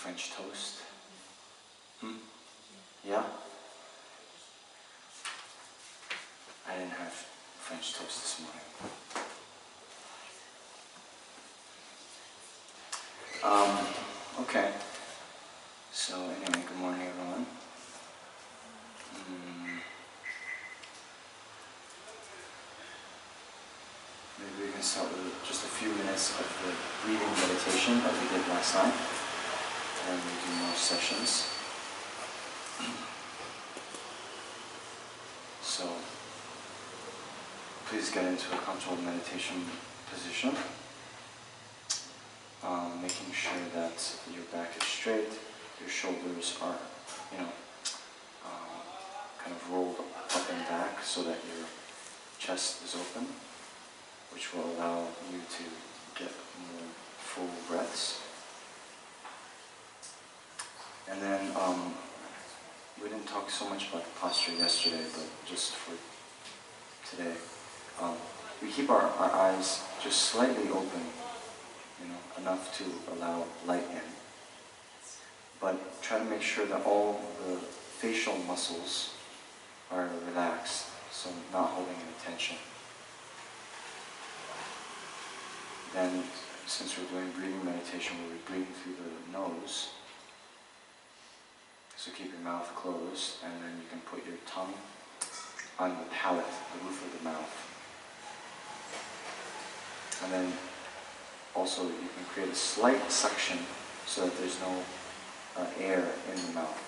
French toast? Yeah? I didn't have French toast this morning. Okay. So anyway, good morning everyone. Maybe we can start with just a few minutes of the breathing meditation that we did last night, and we do more sessions. So please get into a comfortable meditation position, making sure that your back is straight, your shoulders are, kind of rolled up and back so that your chest is open, which will allow you to get more full breaths. And then we didn't talk so much about the posture yesterday, but just for today, we keep our eyes just slightly open, enough to allow light in. But try to make sure that all the facial muscles are relaxed, so not holding any tension. Then, since we're doing breathing meditation, we'll be breathing through the nose. So keep your mouth closed, and then you can put your tongue on the palate, the roof of the mouth. And then also you can create a slight suction so that there's no air in the mouth.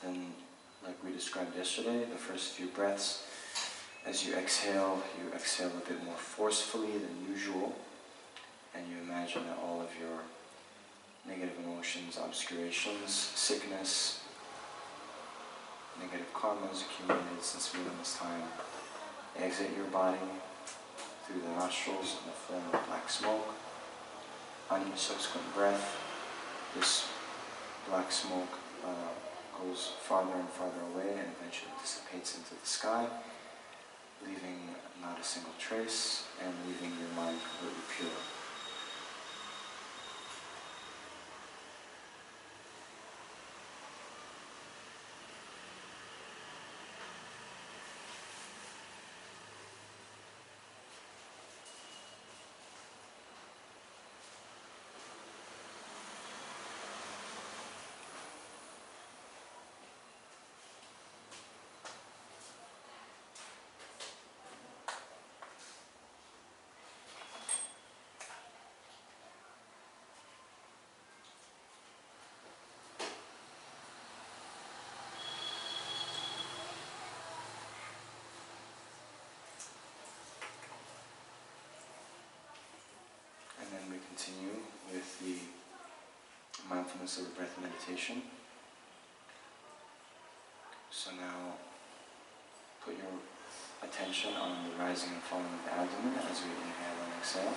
Then, like we described yesterday, the first few breaths, as you exhale a bit more forcefully than usual, and you imagine that all of your negative emotions, obscurations, sickness, negative karmas accumulated since within this time exit your body through the nostrils in the form of black smoke. On each subsequent breath, this black smoke goes farther and farther away and eventually dissipates into the sky, leaving not a single trace and leaving your mind completely pure. And then we continue with the mindfulness of the breath meditation. So now put your attention on the rising and falling of the abdomen as we inhale and exhale.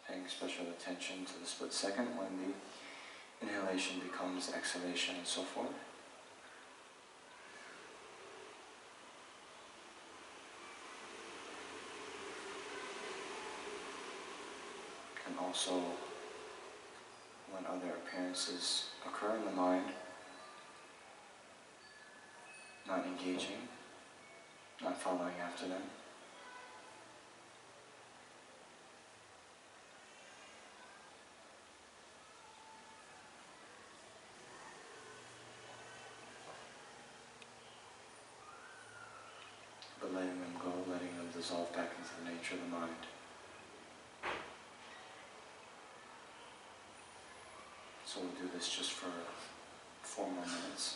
Paying special attention to the split second when the inhalation becomes exhalation and so forth. And also when other appearances occur in the mind, not engaging, not following after them. But letting them go, letting them dissolve back into the nature of the mind. So we'll do this just for 4 more minutes.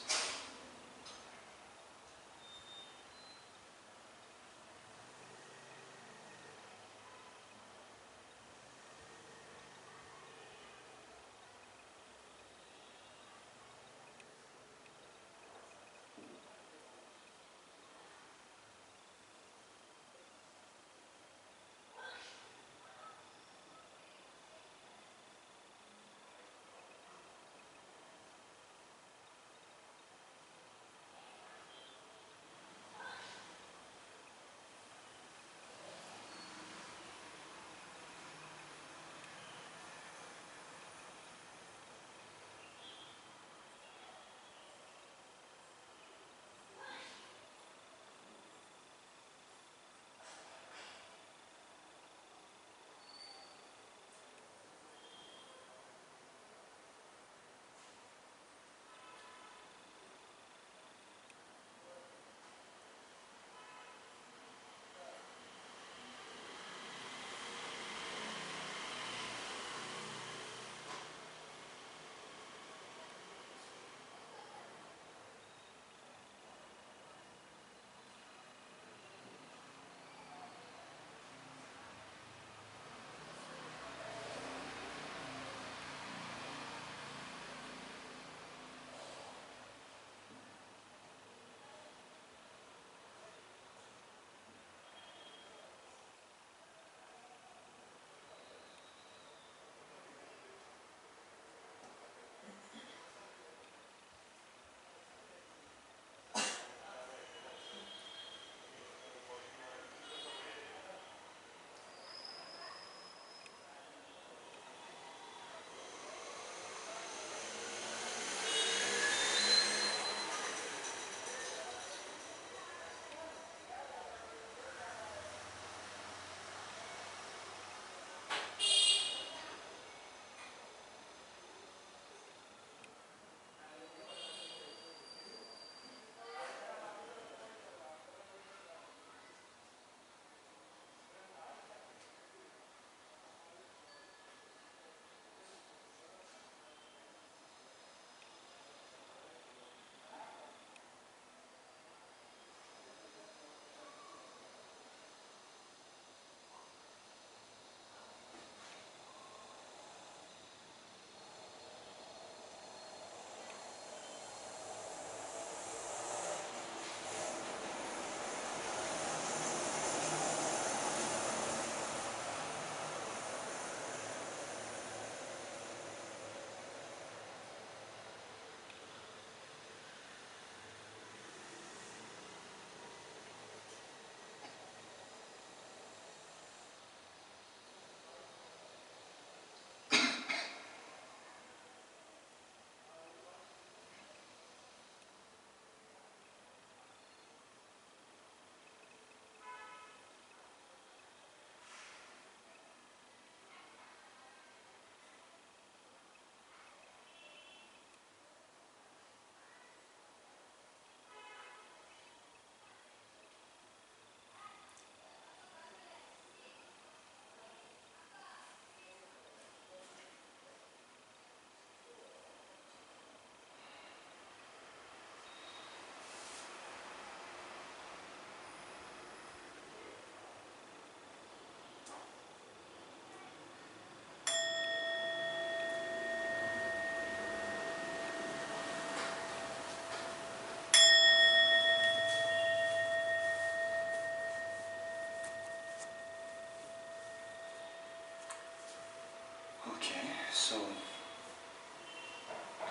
Okay, so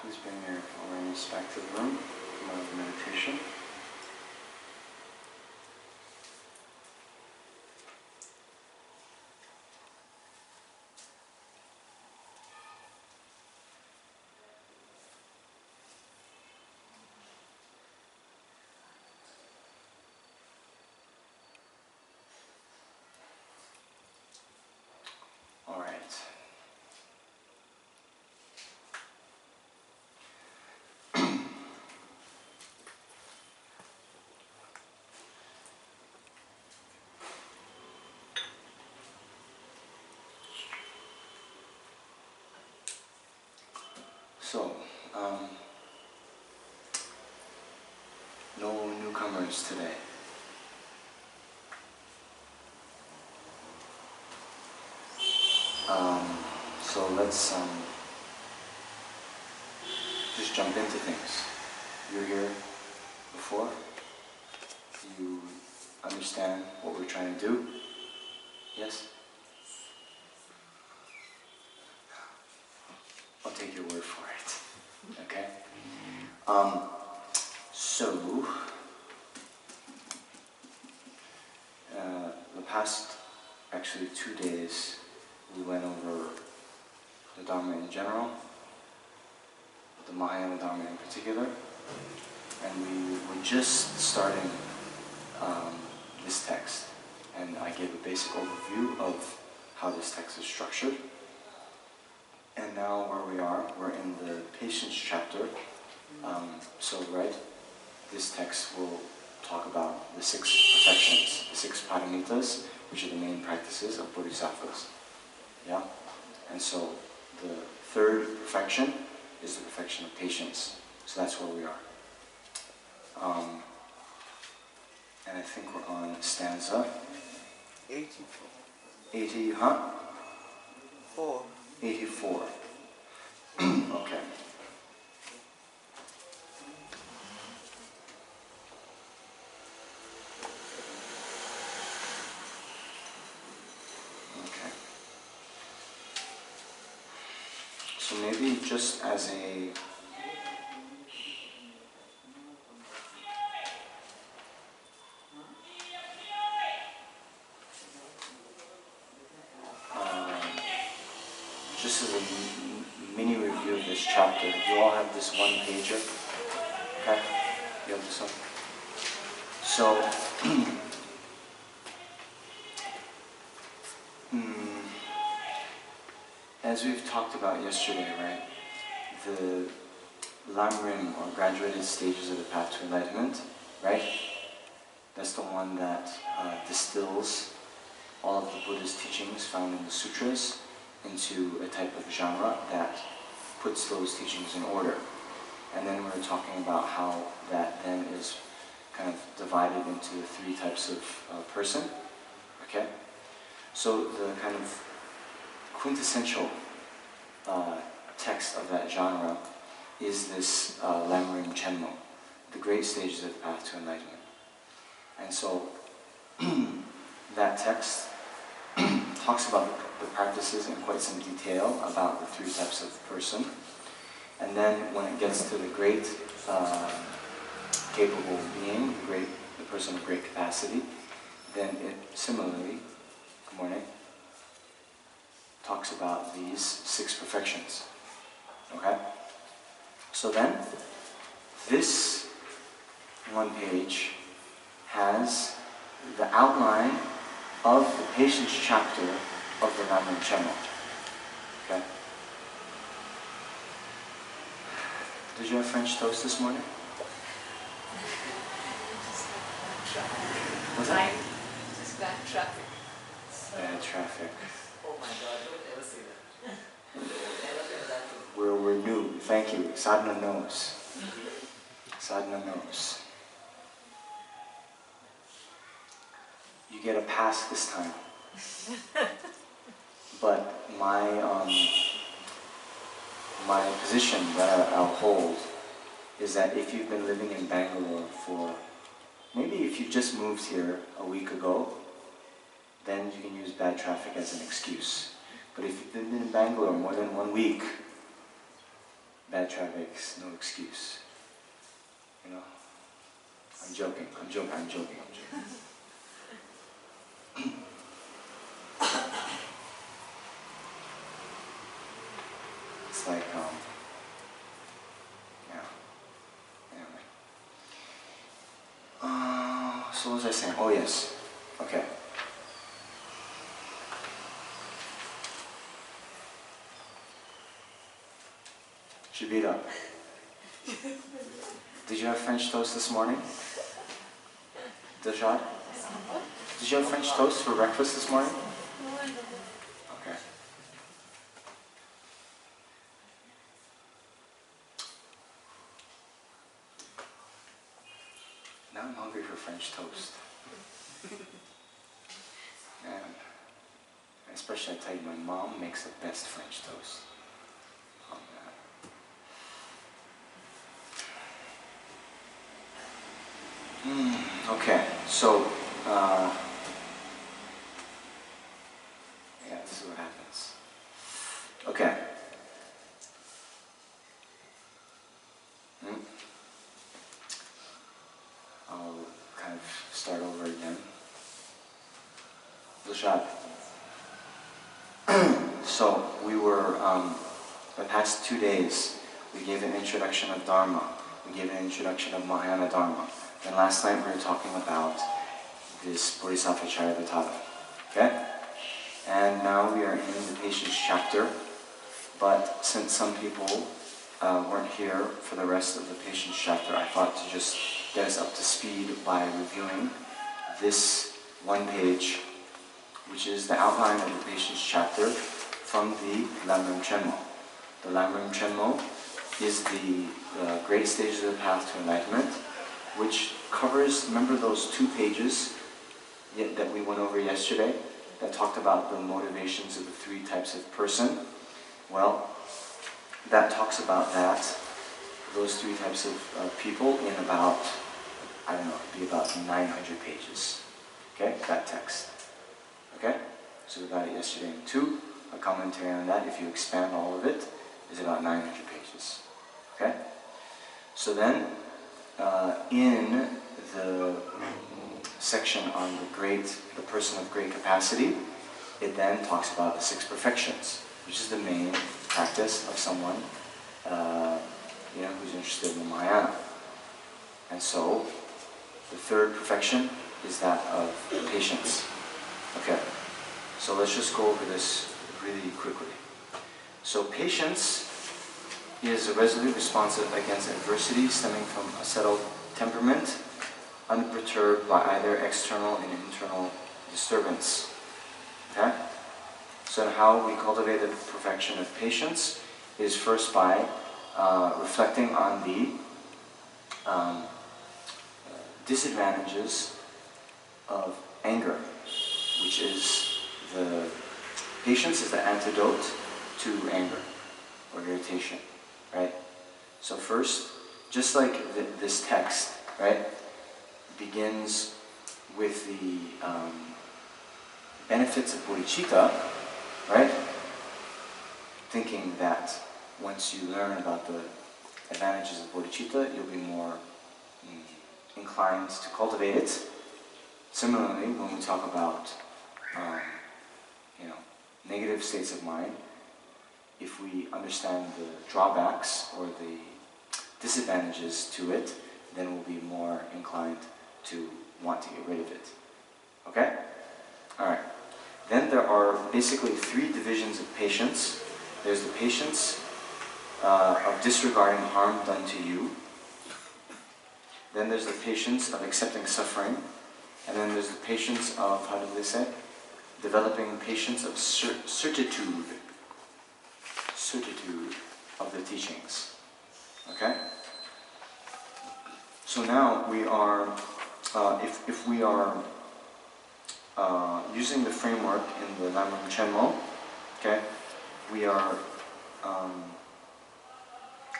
please bring your awareness back to the room, come out of meditation. All right. So, no newcomers today. So let's just jump into things. You're here before. You understand what we're trying to do? Yes? I'll take your word for it. Okay? So, the past, actually 2 days, we went over the Dharma in general, the Mahayana Dharma in particular, and we were just starting this text, and I gave a basic overview of how this text is structured. And now where we are, we're in the patience chapter. Right, this text will talk about the 6 perfections, the 6 paramitas, which are the main practices of bodhisattvas. Yeah? And so the 3rd perfection is the perfection of patience. So that's where we are. And I think we're on stanza 84. 80, huh? 4. 84. Okay. So maybe just as a mini review of this chapter, you all have this one pager. Okay? You have this one. So as we've talked about yesterday, right? The Lamrim, or graduated stages of the path to enlightenment, right? That's the one that distills all of the Buddha's teachings found in the sutras into a type of genre that puts those teachings in order. And then we're talking about how that then is kind of divided into 3 types of person, okay? So the kind of quintessential text of that genre is this Lamrim Chenmo, the great stages of the path to enlightenment. And so that text talks about the practices in quite some detail about the 3 types of person. And then when it gets to the great capable being, the person of great capacity, then it similarly, good morning, talks about these 6 perfections. Okay? So then, this one page has the outline of the patience chapter of the Namjong Chenmo. Okay? Did you have French toast this morning? What's that? Just bad traffic. Bad traffic. Oh my God, don't ever say that. Don't ever say that. We're new. Thank you. Sadhana knows. Sadhana knows. You get a pass this time. But my position that I'll hold is that if you've been living in Bangalore for, maybe if you just moved here a week ago, then you can use bad traffic as an excuse. But if you've been in Bangalore more than 1 week, bad traffic's no excuse. You know? I'm joking. It's like, yeah. Anyway. So what was I saying? Oh yes. Okay. Shibita. Did you have French toast this morning? Dajad? Did you have French toast for breakfast this morning? Okay. Now I'm hungry for French toast. And especially I tell you, my mom makes the best French toast. Oh, man. Okay, so yeah, this is what happens. Okay. I'll kind of start over again. Dajad. So we were, the past 2 days, we gave an introduction of Dharma. We gave an introduction of Mahayana Dharma. And last night we were talking about this Bodhisattvacharyāvatāra. Okay? And now we are in the patience chapter. But since some people weren't here for the rest of the patience chapter, I thought to just get us up to speed by reviewing this one page, which is the outline of the patience chapter from the Lamrim Chenmo. The Lamrim Chenmo is the great stages of the path to enlightenment, which covers, remember those 2 pages that we went over yesterday that talked about the motivations of the 3 types of person? Well, that talks about that, those 3 types of people in about, I don't know, it'd be about 900 pages. Okay, that text. Okay? So we got it yesterday in 2. A commentary on that, if you expand all of it, is about 900 pages. Okay? So then, in the section on the person of great capacity, it then talks about the 6 perfections, which is the main practice of someone, who's interested in the Mahayana. And so, the 3rd perfection is that of patience. Okay, so let's just go over this really quickly. So patience is a resolute responsive against adversity stemming from a settled temperament, unperturbed by either external and internal disturbance. Okay? So how we cultivate the perfection of patience is first by reflecting on the disadvantages of anger, which is patience is the antidote to anger or irritation, right? So first, just like this text, right, begins with the benefits of bodhicitta, right? Thinking that once you learn about the advantages of bodhicitta, you'll be more inclined to cultivate it. Similarly, when we talk about negative states of mind, if we understand the drawbacks or the disadvantages to it, then we'll be more inclined to want to get rid of it. Okay? Alright. Then there are basically 3 divisions of patience. There's the patience of disregarding harm done to you. Then there's the patience of accepting suffering. And then there's the patience of, how do they say? Developing patience of certitude of the teachings. Okay? So now we are, if we are using the framework in the Lamrim Chenmo, okay, we are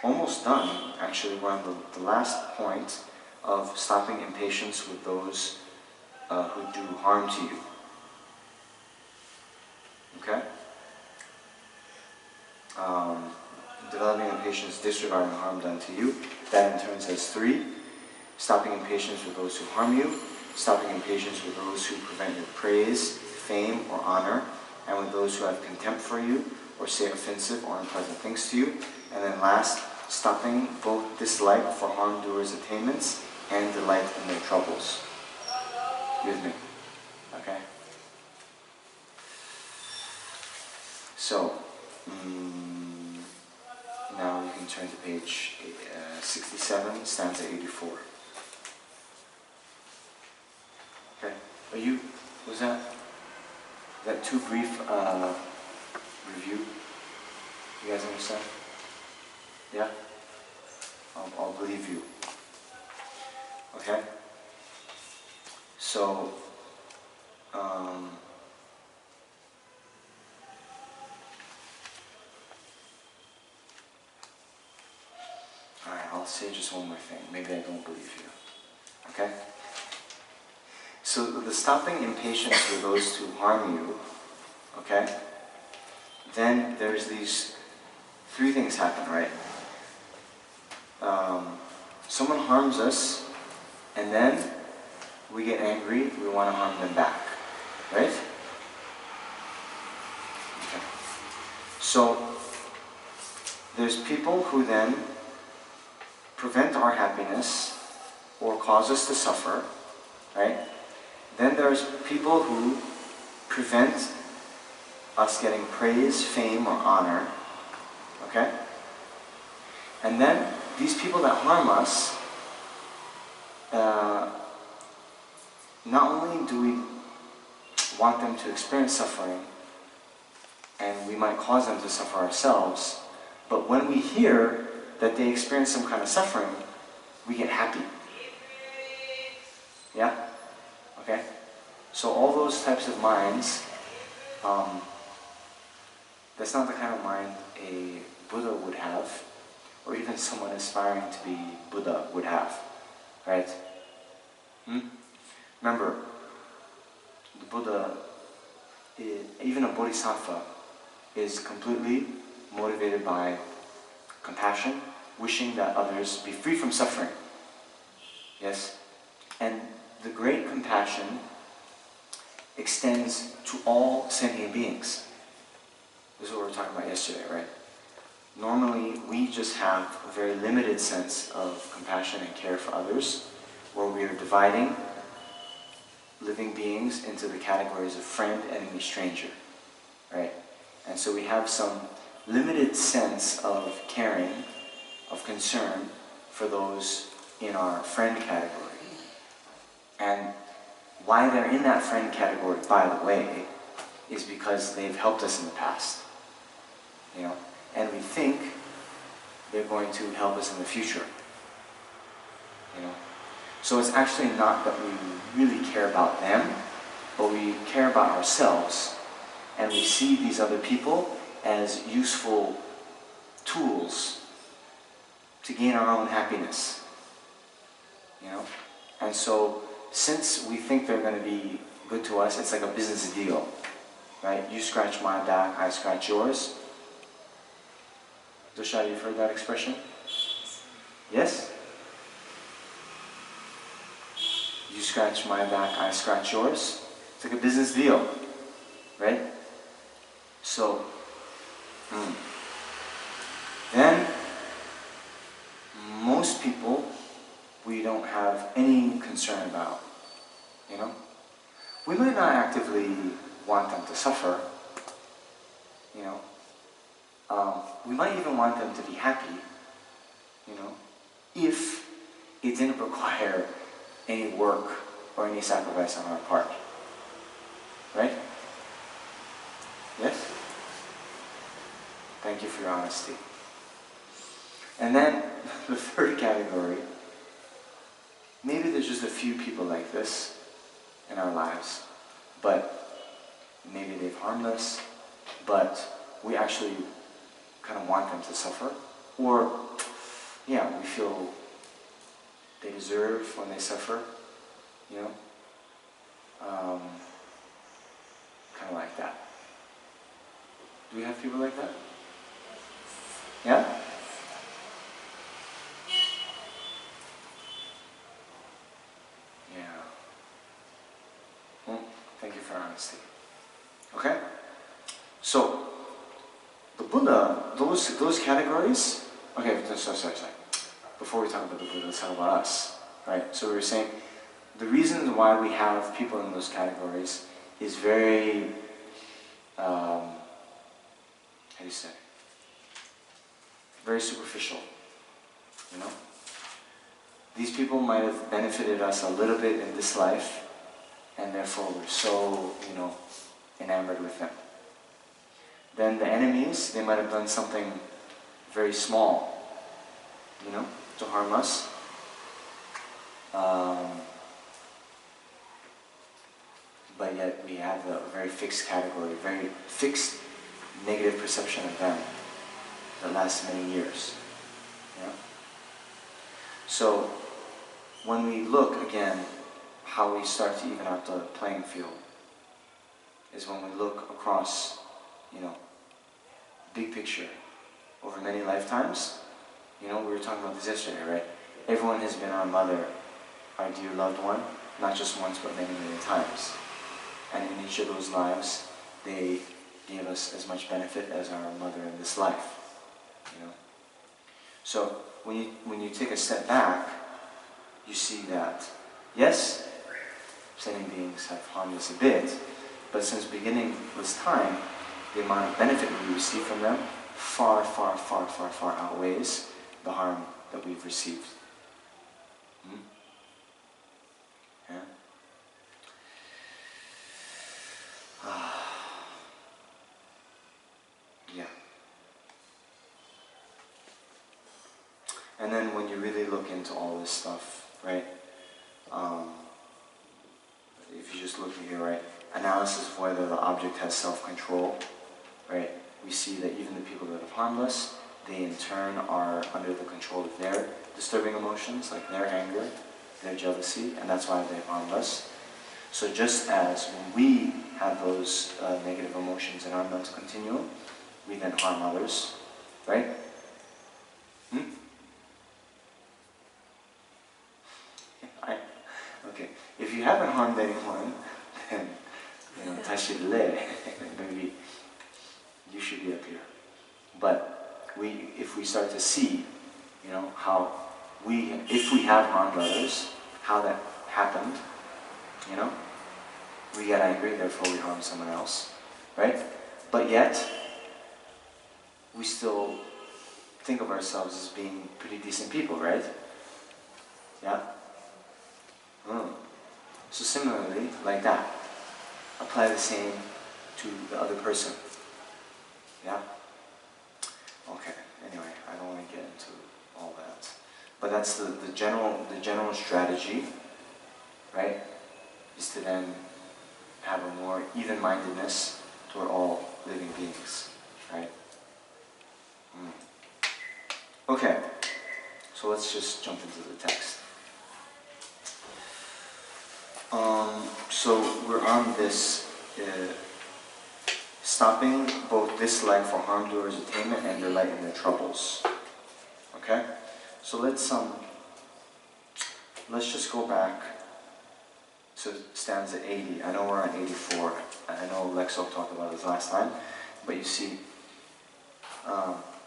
almost done. Actually, we're on the last point of stopping impatience with those who do harm to you. Okay? developing impatience, disregarding harm done to you. That in turn says 3. Stopping impatience with those who harm you. Stopping impatience with those who prevent your praise, fame, or honor. And with those who have contempt for you, or say offensive or unpleasant things to you. And then last, stopping both dislike for harm doers' attainments and delight in their troubles. You with me? Okay? So, now you can turn to page 67, stanza 84. Okay, was that too brief review? You guys understand? Yeah? I'll believe you. Okay? So, alright, I'll say just one more thing. Maybe I don't believe you. Okay? So the stopping impatience with those who harm you, okay? Then there's these 3 things happen, right? Someone harms us, and then we get angry, we want to harm them back, right? Okay. So there's people who then prevent our happiness or cause us to suffer, right? Then there's people who prevent us getting praise, fame, or honor, okay? And then these people that harm us, not only do we want them to experience suffering, and we might cause them to suffer ourselves, but when we hear that they experience some kind of suffering, we get happy. Yeah? Okay? So all those types of minds, that's not the kind of mind a Buddha would have, or even someone aspiring to be Buddha would have. Right? Remember, the Buddha, even a Bodhisattva, is completely motivated by compassion, wishing that others be free from suffering. Yes? And the great compassion extends to all sentient beings. This is what we were talking about yesterday, right? Normally, we just have a very limited sense of compassion and care for others, where we are dividing living beings into the categories of friend, enemy, stranger, right? And so we have some limited sense of caring, of concern for those in our friend category. And why they're in that friend category, by the way, is because they've helped us in the past. You know? And we think they're going to help us in the future. You know? So it's actually not that we really care about them, but we care about ourselves. And we see these other people as useful tools to gain our own happiness. You know? And so, since we think they're going to be good to us, it's like a business deal. Right? You scratch my back, I scratch yours. Dosha, you've heard that expression? Yes? You scratch my back, I scratch yours. It's like a business deal. Right? So, then, most people we don't have any concern about. You know? We might not actively want them to suffer. You know? We might even want them to be happy, you know, if it didn't require any work or any sacrifice on our part. Right? Yes? Thank you for your honesty. And then, the third category, maybe there's just a few people like this in our lives, but maybe they've harmed us, but we actually kind of want them to suffer, or yeah, we feel they deserve when they suffer, you know, kind of like that. Do we have people like that? state. Okay? So, the Buddha, those categories, okay, sorry. Before we talk about the Buddha, let's talk about us, right? So we were saying, the reason why we have people in those categories is very, how do you say? Very superficial, you know? These people might have benefited us a little bit in this life, and therefore we're so, you know, enamored with them. Then the enemies, they might have done something very small, you know, to harm us. But yet we have a very fixed category, very fixed negative perception of them that lasts many years. Yeah? So when we look again, how we start to even out the playing field is when we look across, you know, big picture over many lifetimes. You know, we were talking about this yesterday, right? Everyone has been our mother, our dear loved one, not just once but many, many times. And in each of those lives, they gave us as much benefit as our mother in this life. You know? So when you take a step back, you see that, yes, sentient beings have harmed us a bit, but since beginningless time, the amount of benefit we receive from them far outweighs the harm that we've received. Yeah? Yeah. And then when you really look into all this stuff, right? If you just look at here, right? Analysis of whether the object has self-control, right? We see that even the people that have harmed us, they in turn are under the control of their disturbing emotions, like their anger, their jealousy, and that's why they've harmed us. So just as when we have those negative emotions in our mental continuum, we then harm others, right? Okay. If you haven't harmed anyone, then, you know, tashirle, maybe you should be up here. But if we start to see, you know, how if we have harmed others, how that happened, you know, we get angry, therefore we harm someone else, right? But yet, we still think of ourselves as being pretty decent people, right? Yeah? So similarly, like that, apply the same to the other person. Yeah? Okay, anyway, I don't want to get into all that. But that's the general strategy, right? Is to then have a more even-mindedness toward all living beings, right? Okay, so let's just jump into the text. So we're on this stopping both dislike for harm doers' attainment and delight in their troubles. Okay, so let's just go back to stanza 80. I know we're on 84. I know Lexo talked about this last time, but you see,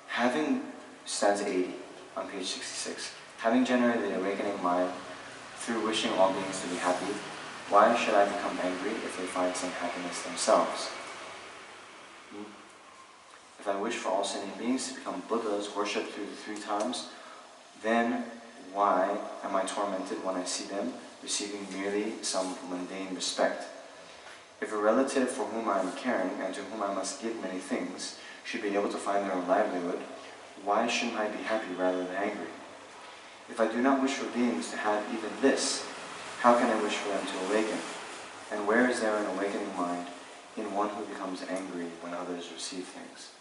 having stanza 80 on page 66, having generated the awakening mind through wishing all beings to be happy, why should I become angry if they find some happiness themselves? If I wish for all sentient beings to become Buddhas worshipped through the 3 times, then why am I tormented when I see them receiving merely some mundane respect? If a relative for whom I am caring and to whom I must give many things should be able to find their own livelihood, why shouldn't I be happy rather than angry? If I do not wish for beings to have even this, how can I wish for them to awaken? And where is there an awakening mind in one who becomes angry when others receive things?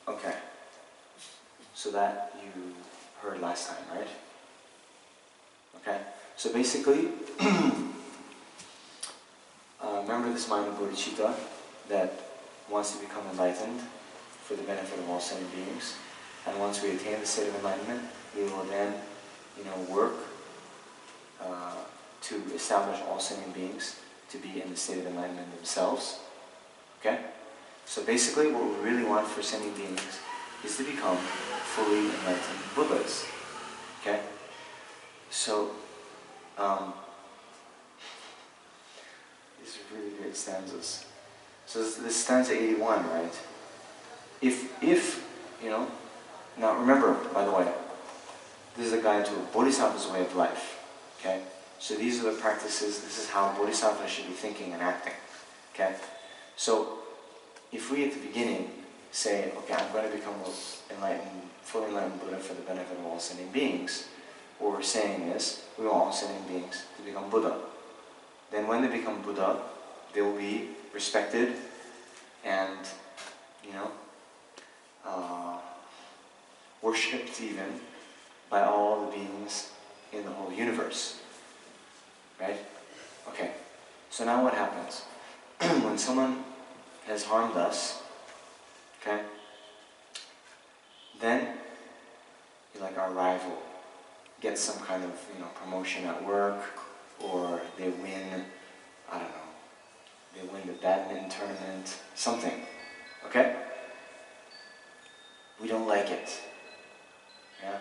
Okay. So that you heard last time, right? Okay. So basically, remember this mind of Bodhicitta that wants to become enlightened for the benefit of all sentient beings. And once we attain the state of enlightenment, we will then, work to establish all sentient beings to be in the state of enlightenment themselves. Okay? So basically what we really want for sentient beings is to become fully enlightened Buddhas. Okay? So, these are really great stanzas. So this is stanza 81, right? If, you know, now remember, by the way, this is a guide to a Bodhisattva's way of life. Okay? So these are the practices, this is how Bodhisattva should be thinking and acting. Okay? So, if we at the beginning say, okay, I'm going to become enlightened, fully enlightened Buddha for the benefit of all sentient beings, what we're saying is, we want all sentient beings to become Buddha. Then when they become Buddha, they will be respected and, you know, worshipped even by all the beings in the whole universe. Right? Okay. So now what happens? When someone has harmed us, okay, then like our rival gets some kind of, you know, promotion at work, or they win, I don't know, they win the badminton tournament, something, okay? We don't like it, yeah?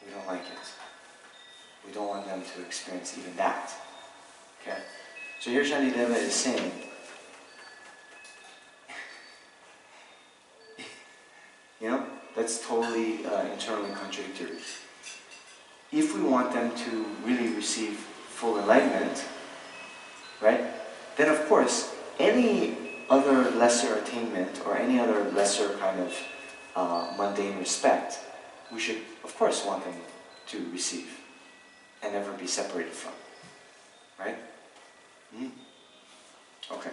We don't like it. We don't want them to experience even that, okay? So here Shantideva is saying, you know, that's totally internally contradictory. If we want them to really receive full enlightenment, right, then of course, any other lesser attainment or any other lesser kind of mundane respect, we should, of course, want them to receive and never be separated from, right? Okay.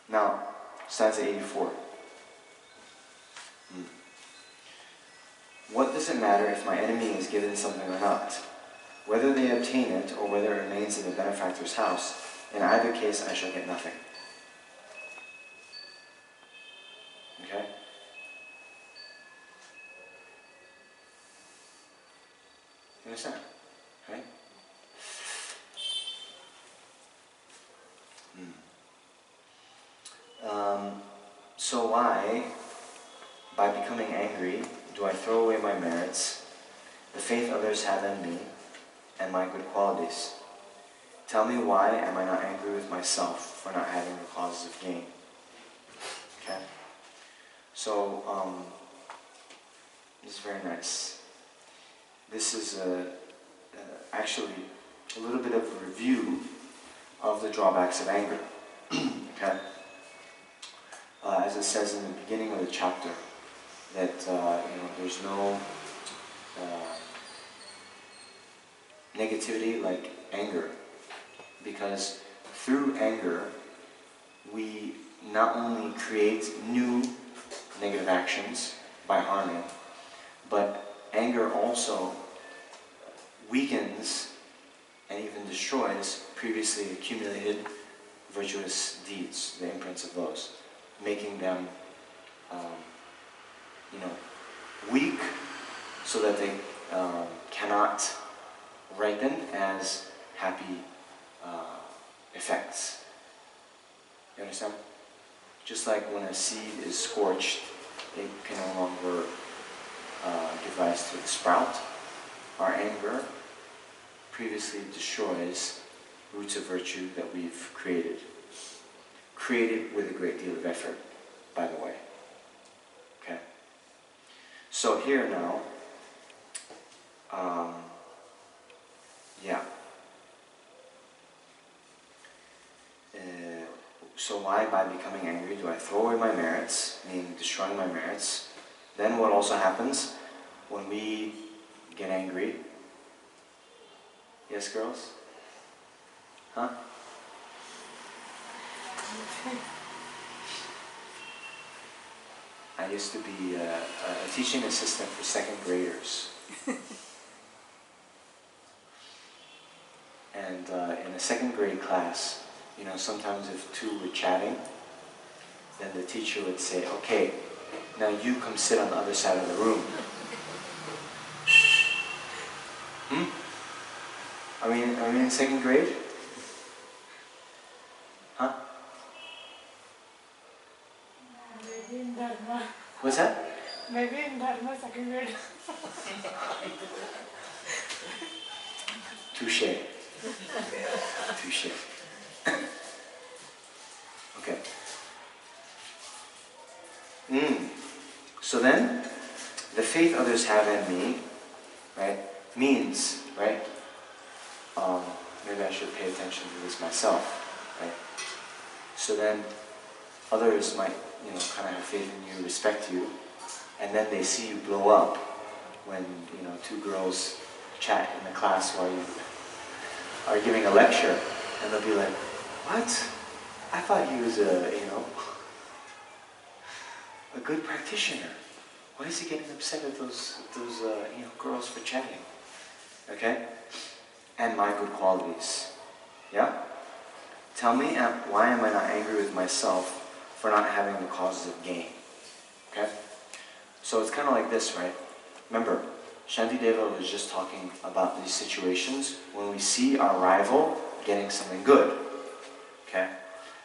Now, stanza 84. What does it matter if my enemy is given something or not? Whether they obtain it or whether it remains in the benefactor's house, in either case I shall get nothing. Okay? You understand? Right? So why, by becoming angry, do I throw away my merits, the faith others have in me, and my good qualities? Tell me, why am I not angry with myself for not having the causes of gain? Okay? So, this is very nice. This is actually a little bit of a review of the drawbacks of anger. Okay? As it says in the beginning of the chapter, that you know, there's no negativity like anger, because through anger we not only create new negative actions by harming, but anger also weakens and even destroys previously accumulated virtuous deeds, the imprints of those, making them you know, weak, so that they cannot ripen as happy effects. You understand? Just like when a seed is scorched, it can no longer give rise to the sprout. Our anger previously destroys roots of virtue that we've created. Created with a great deal of effort, by the way. Okay? So here now, so why, by becoming angry, do I throw away my merits, meaning destroying my merits? Then what also happens when we get angry? Yes, girls? Huh? I used to be a teaching assistant for second graders. And in a second grade class, you know, sometimes if two were chatting, then the teacher would say, okay, now you come sit on the other side of the room. Are we in second grade? Huh? Maybe in Dharma. What's that? Maybe in Dharma, second grade. Touché. Touché. Okay. So then, the faith others have in me, right, means, right, maybe I should pay attention to this myself, right? So then, others might, kind of have faith in you, respect you, and then they see you blow up when, two girls chat in the class while you are giving a lecture, and they'll be like, what? I thought he was a good practitioner. Why is he getting upset at those girls for chatting? Okay? And my good qualities. Yeah? Tell me, why am I not angry with myself for not having the causes of gain? Okay? So it's kind of like this, right? Remember, Shantideva was just talking about these situations when we see our rival getting something good. Okay?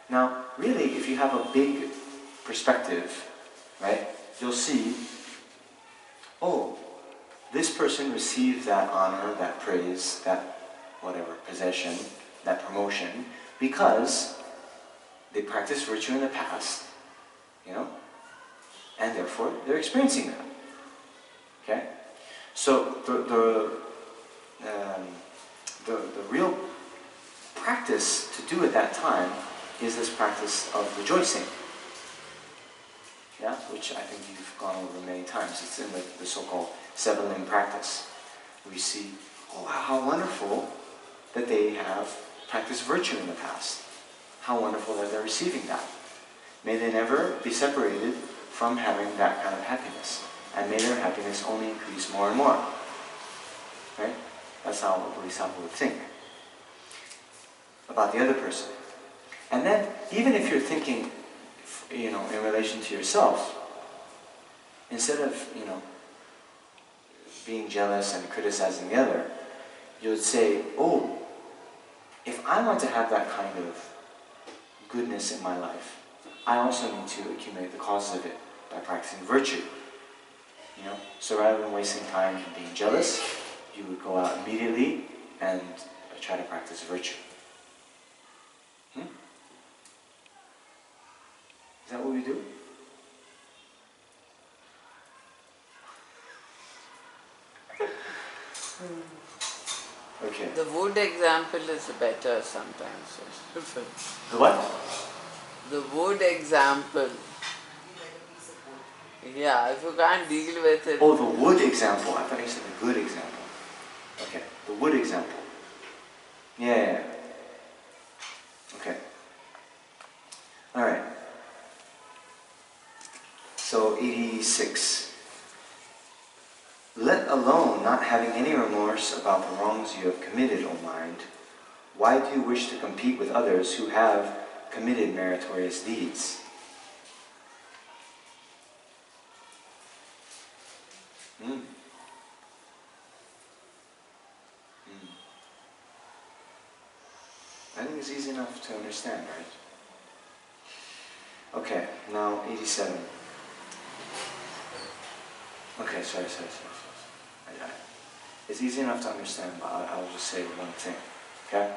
Now, really, if you have a big perspective, right, you'll see, oh, this person received that honor, that praise, that whatever, possession, that promotion, because they practiced virtue in the past, and therefore they're experiencing that. Okay? So the real practice to do at that time is this practice of rejoicing. Yeah, which I think you've gone over many times. It's in the so-called 7 Ling practice. We see, oh wow, how wonderful that they have practiced virtue in the past. How wonderful that they're receiving that. May they never be separated from having that kind of happiness. And may their happiness only increase more and more. Right? That's how a Bodhisattva would think about the other person. And then, even if you're thinking, in relation to yourself, instead of, being jealous and criticizing the other, you would say, oh, if I want to have that kind of goodness in my life, I also need to accumulate the causes of it by practicing virtue. So rather than wasting time and being jealous, you would go out immediately and try to practice virtue. Is that what we do? Okay. The wood example is better sometimes. The what? The wood example. Yeah, if you can't deal with it. Oh, the wood example. I thought you said the good example. Okay, the wood example. Yeah. Okay. All right. So 86. Let alone not having any remorse about the wrongs you have committed, O mind, why do you wish to compete with others who have committed meritorious deeds? I think it's easy enough to understand, right? Okay, now 87. Okay, sorry. It's easy enough to understand, but I'll just say one thing, okay?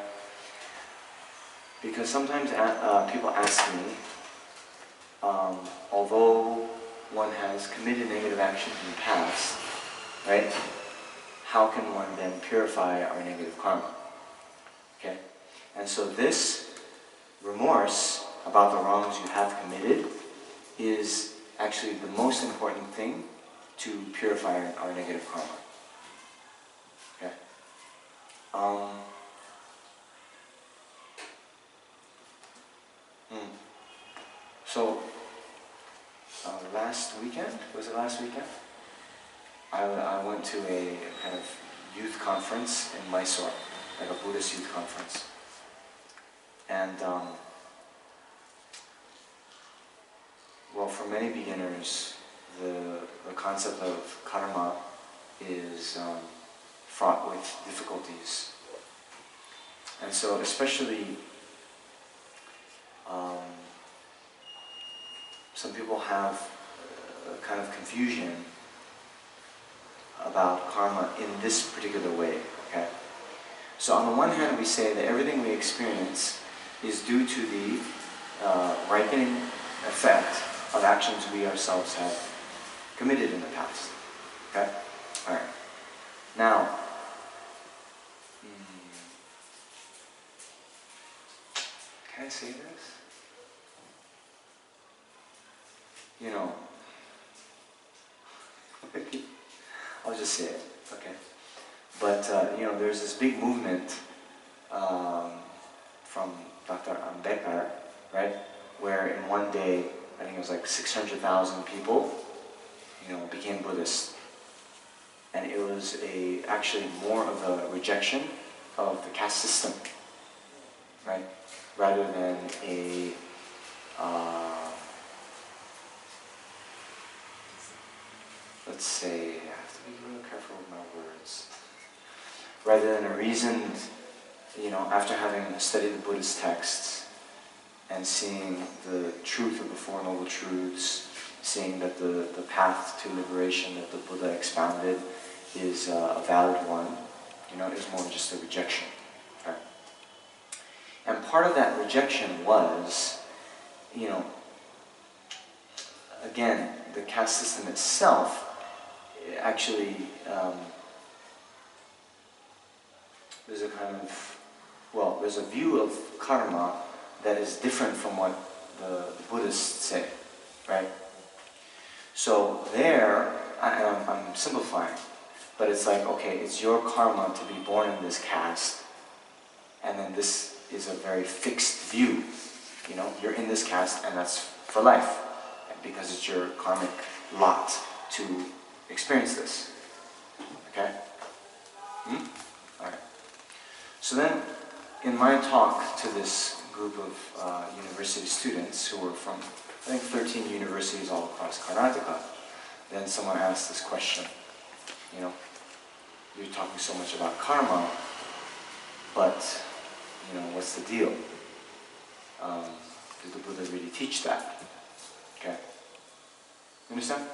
Because sometimes people ask me, although one has committed negative actions in the past, right? How can one then purify our negative karma? Okay? And so this remorse about the wrongs you have committed is actually the most important thing to purify our negative karma. Okay? So, last weekend, was it last weekend? I went to a kind of youth conference in Mysore, like a Buddhist youth conference. And, well, for many beginners, the concept of karma is fraught with difficulties. And so especially some people have a kind of confusion about karma in this particular way, okay? So on the one hand, we say that everything we experience is due to the ripening effect of actions we ourselves have committed in the past, okay? All right. Now, can I say this? You know, I'll just say it, okay? But, you know, there's this big movement from Dr. Ambedkar, right? Where in one day, I think it was like 600,000 people, you know, became Buddhist. And it was actually more of a rejection of the caste system, right? Rather than a let's say, I have to be real careful with my words. Rather than a reasoned, you know, after having studied the Buddhist texts and seeing the truth of the Four Noble Truths, seeing that the path to liberation that the Buddha expounded is a valid one, you know, is more just a rejection. Right? And part of that rejection was, you know, again, the caste system itself actually, there's a kind of, well, there's a view of karma that is different from what the Buddhists say, right? So there, I'm simplifying, but it's like, okay, it's your karma to be born in this caste, and then this is a very fixed view. You know, you're in this caste, and that's for life, because it's your karmic lot to experience this. Okay? Alright. So then, in my talk to this group of university students who were from, I think, 13 universities all across Karnataka, then someone asked this question, you know, you're talking so much about karma, but, you know, what's the deal? Did the Buddha really teach that? Okay. You understand?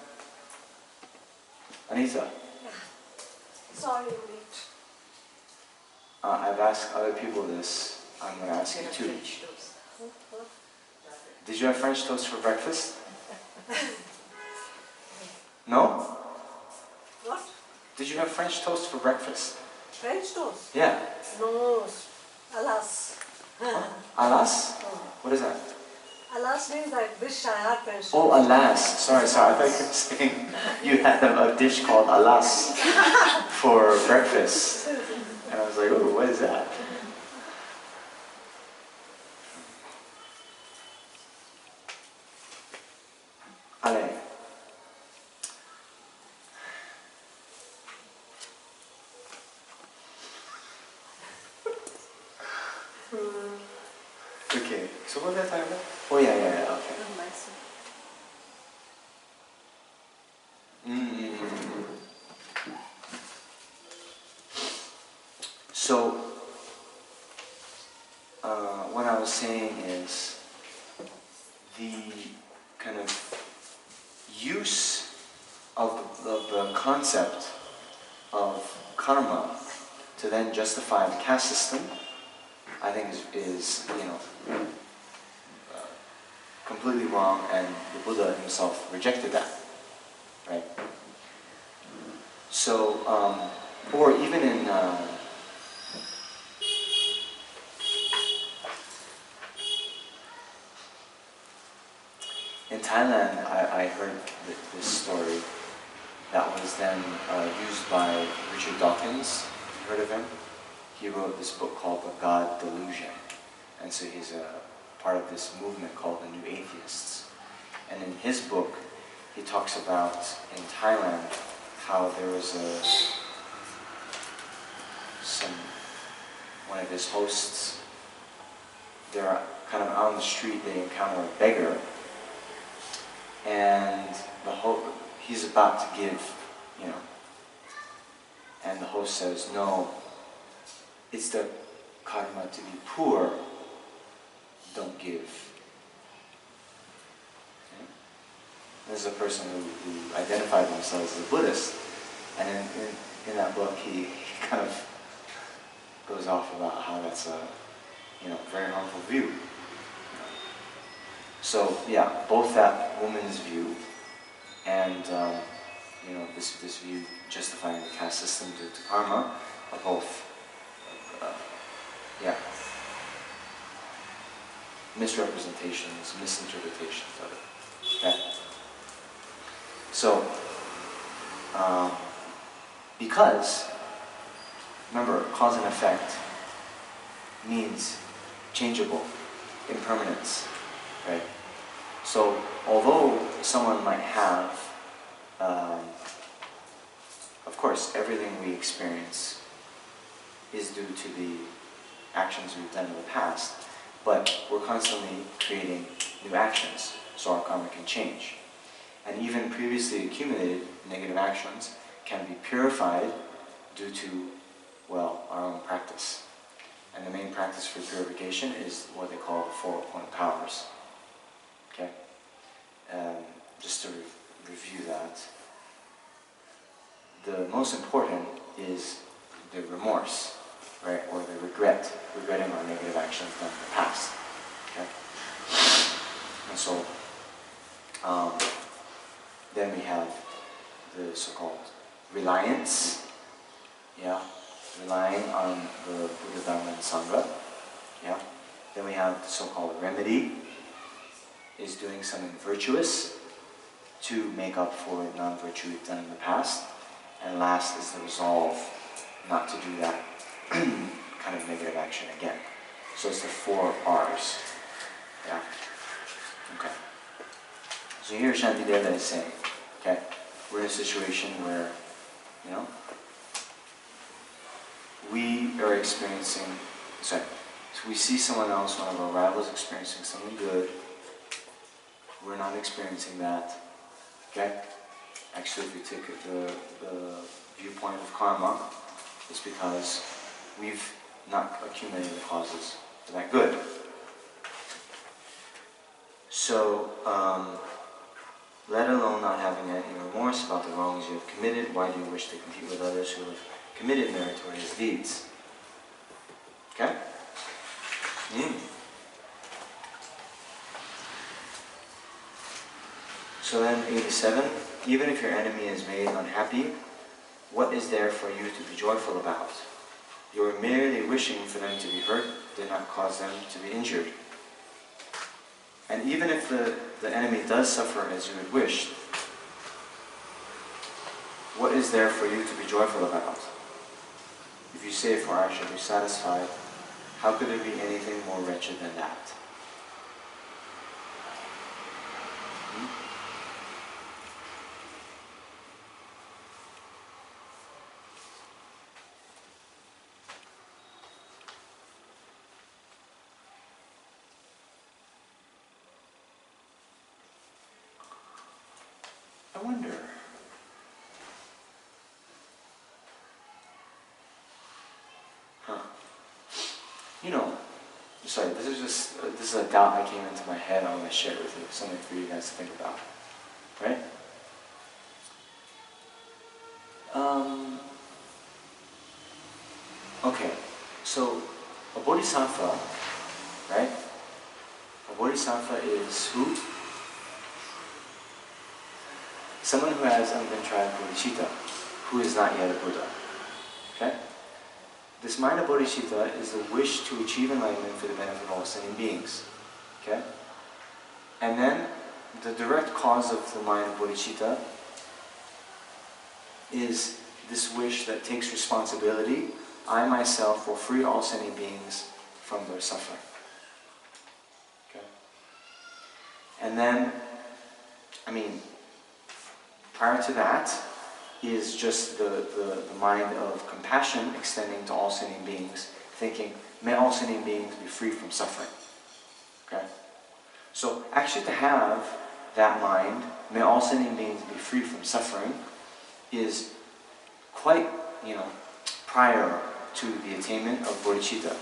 Anita? Yeah. Sorry, late. I've asked other people this. I'm going to ask you too. Did you have French toast for breakfast? No? What? Did you have French toast for breakfast? French toast? Yeah. No, alas. Alas? Oh. What is that? Alas means I wish I had French toast. Oh, alas. Sorry. I thought you were saying you had a dish called alas for breakfast. And I was like, oh, what is that? Allez. Okay, so what was I talking about? Oh, yeah, okay. So, what I was saying is the kind of use of the concept of karma to then justify the caste system, I think is you know, completely wrong, and the Buddha himself rejected that, right? So, or even in Thailand, I heard this story that was then used by Richard Dawkins. You heard of him? He wrote this book called The God Delusion. And so he's a part of this movement called the New Atheists. And in his book, he talks about in Thailand how there was one of his hosts, they're kind of out on the street, they encounter a beggar, and he's about to give, you know, and the host says, no, it's the karma to be poor, don't give. Okay? This is a person who identified themselves as a Buddhist, and in that book he kind of goes off about how that's a very harmful view. So yeah, both that woman's view and this view justifying the caste system due to karma are both misrepresentations, misinterpretations of it. Okay? So because remember, cause and effect means changeable, impermanence, right? So although someone might have, of course, everything we experience is due to the actions we've done in the past, but we're constantly creating new actions, so our karma can change. And even previously accumulated negative actions can be purified due to, well, our own practice. And the main practice for purification is what they call the 4 point powers. Okay? Just to review that, the most important is the remorse, right? Or the regretting our negative actions done in the past. Okay? And so, then we have the so-called reliance, relying on the Buddha, Dharma, and Sangha. Yeah. Then we have the so-called remedy, is doing something virtuous to make up for non-virtue we've done in the past. And last is the resolve not to do that kind of negative action again. So it's the 4 R's. Yeah. Okay. So here Shantideva is saying, okay, we're in a situation where, we are experiencing, so we see someone else, one of our rivals, experiencing something good. We're not experiencing that. Okay? Actually, if you take the viewpoint of karma, it's because we've not accumulated the causes for that good. So, let alone not having any remorse about the wrongs you have committed, why do you wish to compete with others who have committed meritorious deeds? Okay? So then, 87, even if your enemy is made unhappy, what is there for you to be joyful about? You are merely wishing for them to be hurt, did not cause them to be injured. And even if the enemy does suffer as you had wished, what is there for you to be joyful about? If you say, for I shall be satisfied, how could there be anything more wretched than that? I wonder. Sorry, this is a doubt that came into my head. I want to share it with you, something for you guys to think about. Right? Okay, so a bodhisattva, right? A bodhisattva is who? Someone who has been tried bodhicitta, who is not yet a Buddha. Okay? This mind of bodhicitta is the wish to achieve enlightenment for the benefit of all sentient beings. Okay? And then the direct cause of the mind of bodhicitta is this wish that takes responsibility. I myself will free all sentient beings from their suffering. Okay? And then, prior to that is just the mind of compassion extending to all sentient beings, thinking, may all sentient beings be free from suffering. Okay? So actually to have that mind, may all sentient beings be free from suffering, is quite, prior to the attainment of bodhicitta.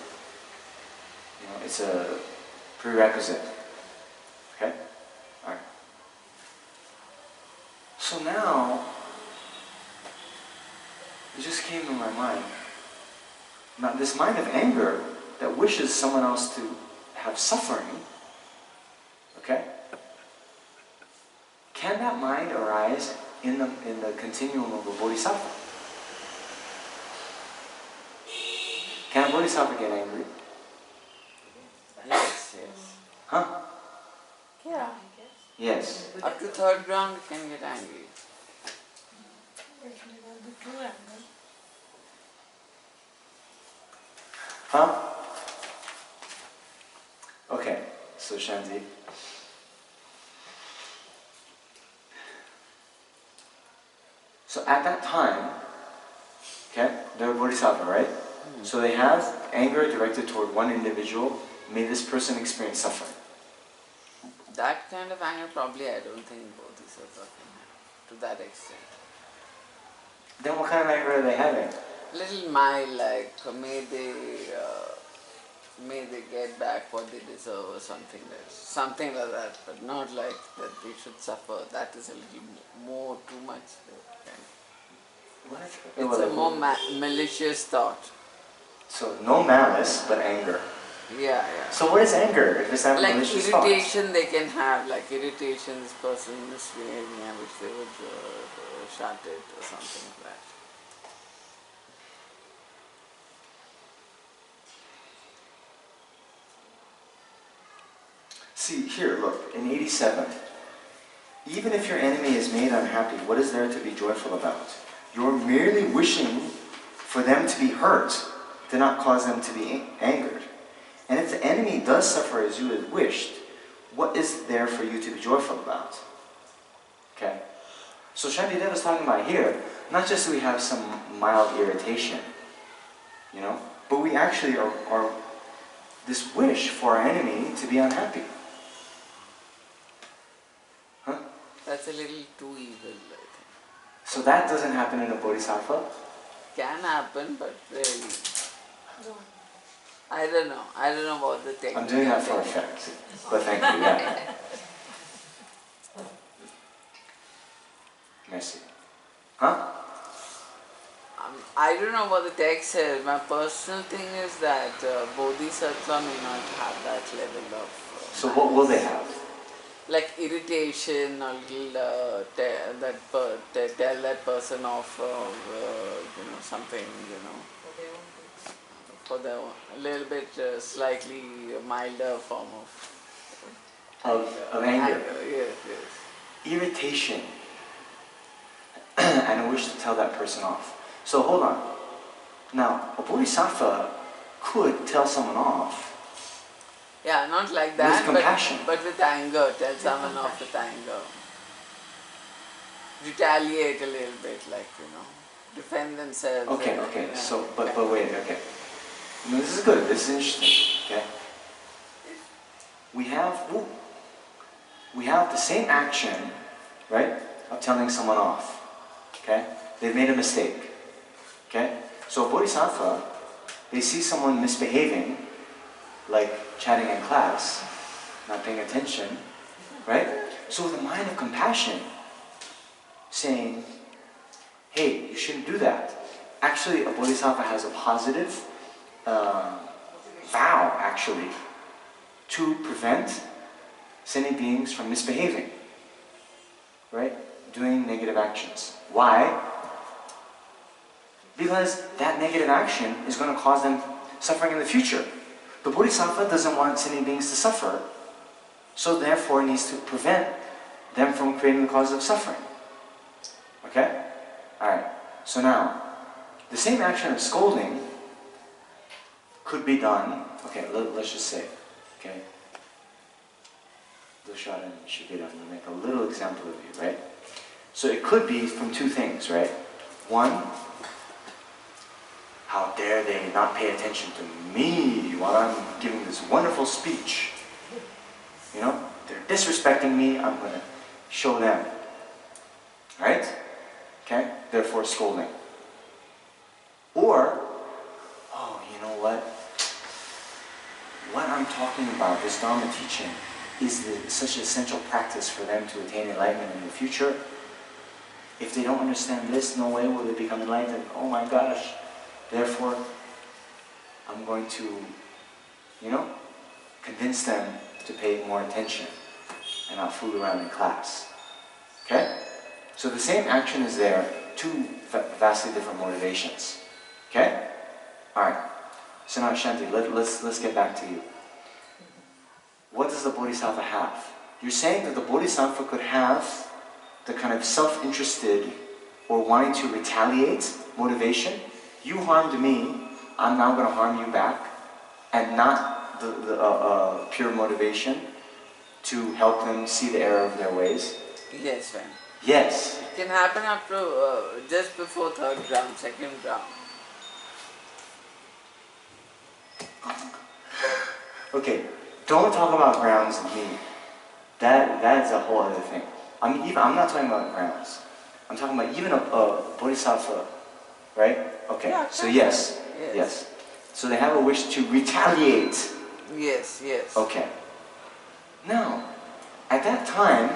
You know, it's a prerequisite. Okay? Alright. So now, it just came to my mind. Now, this mind of anger that wishes someone else to have suffering, okay? Can that mind arise in the continuum of a bodhisattva? Can a bodhisattva get angry? Yes, yes. Huh? Yeah. Yes. Up to third ground you can get angry. It will be true anger. Huh? Okay, so Shanti. So at that time, okay, they're a bodhisattva, right? So they have anger directed toward one individual. May this person experience suffering. That kind of anger probably I don't think Bodhisattva can have to that extent. Then what kind of anger are they having? Little mild, like may they get back what they deserve or something like that, but not like that they should suffer. That is a little more too much. It's a more malicious thought. So no malice, but anger. Yeah, yeah. So what is anger if it's not Like malicious irritation they can have, like irritation, this person misbehaving, I wish they would shut it or something like that. See, here, look, in 87, even if your enemy is made unhappy, what is there to be joyful about? You're merely wishing for them to be hurt, to not cause them to be angered. And if the enemy does suffer as you had wished, what is there for you to be joyful about? Okay? So Shantideva is talking about here, not just that we have some mild irritation, you know, but we actually are this wish for our enemy to be unhappy. Huh? That's a little too evil, I think. So that doesn't happen in a bodhisattva? Can happen, but really, No. I don't know about the technique. I'm doing that for effect, but thank you, yeah. Merci. Huh? I don't know what the text says. My personal thing is that Bodhisattva may not have that level of... So what will they have? Like irritation or little, tell that person off, something, for the a little bit slightly milder form Of anger. Yes, yes. Irritation. And a wish to tell that person off. So hold on. Now, a bodhisattva could tell someone off. Yeah, not like that, with compassion. but with anger, tell someone off with anger. Retaliate a little bit, like, defend themselves. Okay, so, but wait, okay. No, this is good, this is interesting, okay? We have the same action, right, of telling someone off, okay? They've made a mistake, okay? So a bodhisattva, they see someone misbehaving, like chatting in class, not paying attention, right? So with a mind of compassion, saying, hey, you shouldn't do that. Actually, a bodhisattva has a positive vow, actually, to prevent sentient beings from misbehaving, right? Doing negative actions. Why? Because that negative action is going to cause them suffering in the future. The bodhisattva doesn't want sentient beings to suffer, so therefore needs to prevent them from creating the cause of suffering. Okay? Alright, so now, the same action of scolding could be done, okay, let's just say, okay, Lushad and Shakira, I'm going to make a little example of you, right? So it could be from two things, right? One, how dare they not pay attention to me while I'm giving this wonderful speech? They're disrespecting me, I'm going to show them. Right? Okay? Therefore scolding. Or, oh, you know what? what I'm talking about, this Dharma teaching, is such an essential practice for them to attain enlightenment in the future. If they don't understand this, no way will they become enlightened. Oh my gosh. Therefore, I'm going to, convince them to pay more attention and not fool around in class. Okay? So the same action is there, two vastly different motivations. Okay? Alright. So now Shanti, let's get back to you. What does the Bodhisattva have? You're saying that the Bodhisattva could have the kind of self-interested or wanting to retaliate motivation. You harmed me, I'm now going to harm you back, and not the pure motivation to help them see the error of their ways. Yes, ma'am. Yes. It can happen up to just before third ground, second ground. Okay, don't talk about grounds and me. That's a whole other thing. I'm not talking about grounds. I'm talking about even a bodhisattva, right? Okay, Yeah, so yes. So they have a wish to retaliate. Yes, yes. Okay. Now, at that time,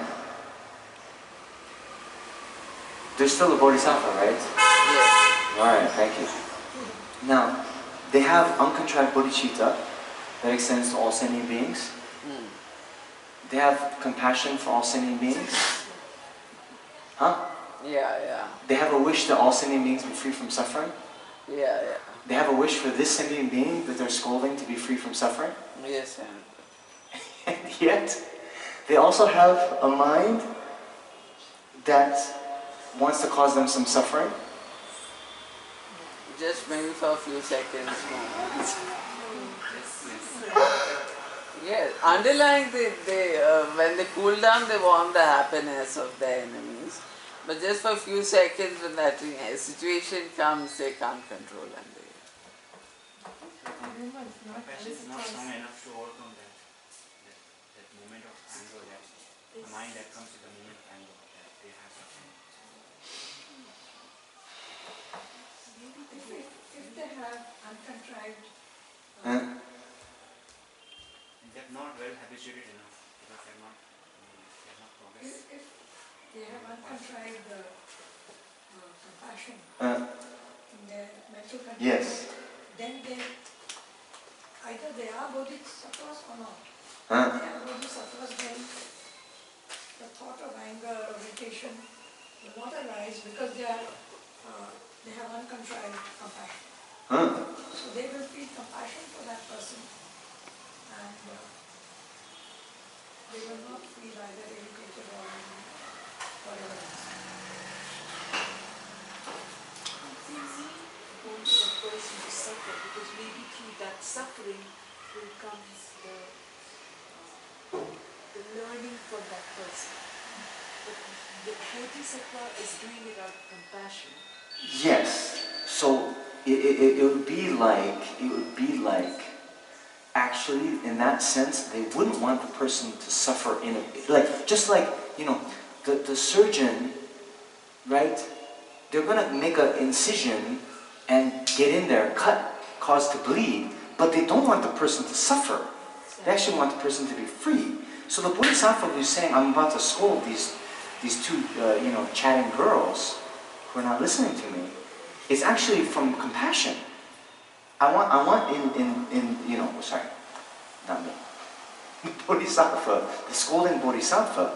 there's still a bodhisattva, right? Yes. Alright, thank you. Now, they have uncontrived bodhicitta that extends to all sentient beings. They have compassion for all sentient beings. Huh? Yeah. They have a wish that all sentient beings be free from suffering. Yeah. They have a wish for this sentient being that they're scolding to be free from suffering. Yes, ma'am. And yet, they also have a mind that wants to cause them some suffering. Just maybe for a few seconds more. Yes, underlying when they cool down, they want the happiness of their enemies. But just for a few seconds, when that situation comes, they can't control and they. Compassion is not strong enough to overcome that moment of anger, the mind that comes with the moment of anger that they have. Maybe if they have uncontrived, They're not well habituated enough because they're not progressed. if they have uncontrived compassion in their mental control, Yes. then either they are bodhisattvas or not. Huh? They are bodhisattvas, then the thought of anger or irritation will not arise because they have uncontrived compassion. Huh? So they will feel compassion for that person, and they will not feel either irritated or whatever else. Wants a person to suffer because maybe through that suffering will come the learning from that person. But the Bodhisattva is doing it out of compassion. Yes. So it would be like actually in that sense they wouldn't want the person to suffer just like the surgeon, right? They're gonna make an incision and get in there, cut, cause to bleed, but they don't want the person to suffer. They actually want the person to be free. So the Bodhisattva who's saying, I'm about to scold these two chatting girls who are not listening to me, is actually from compassion. I want not me. Bodhisattva, the scolding Bodhisattva,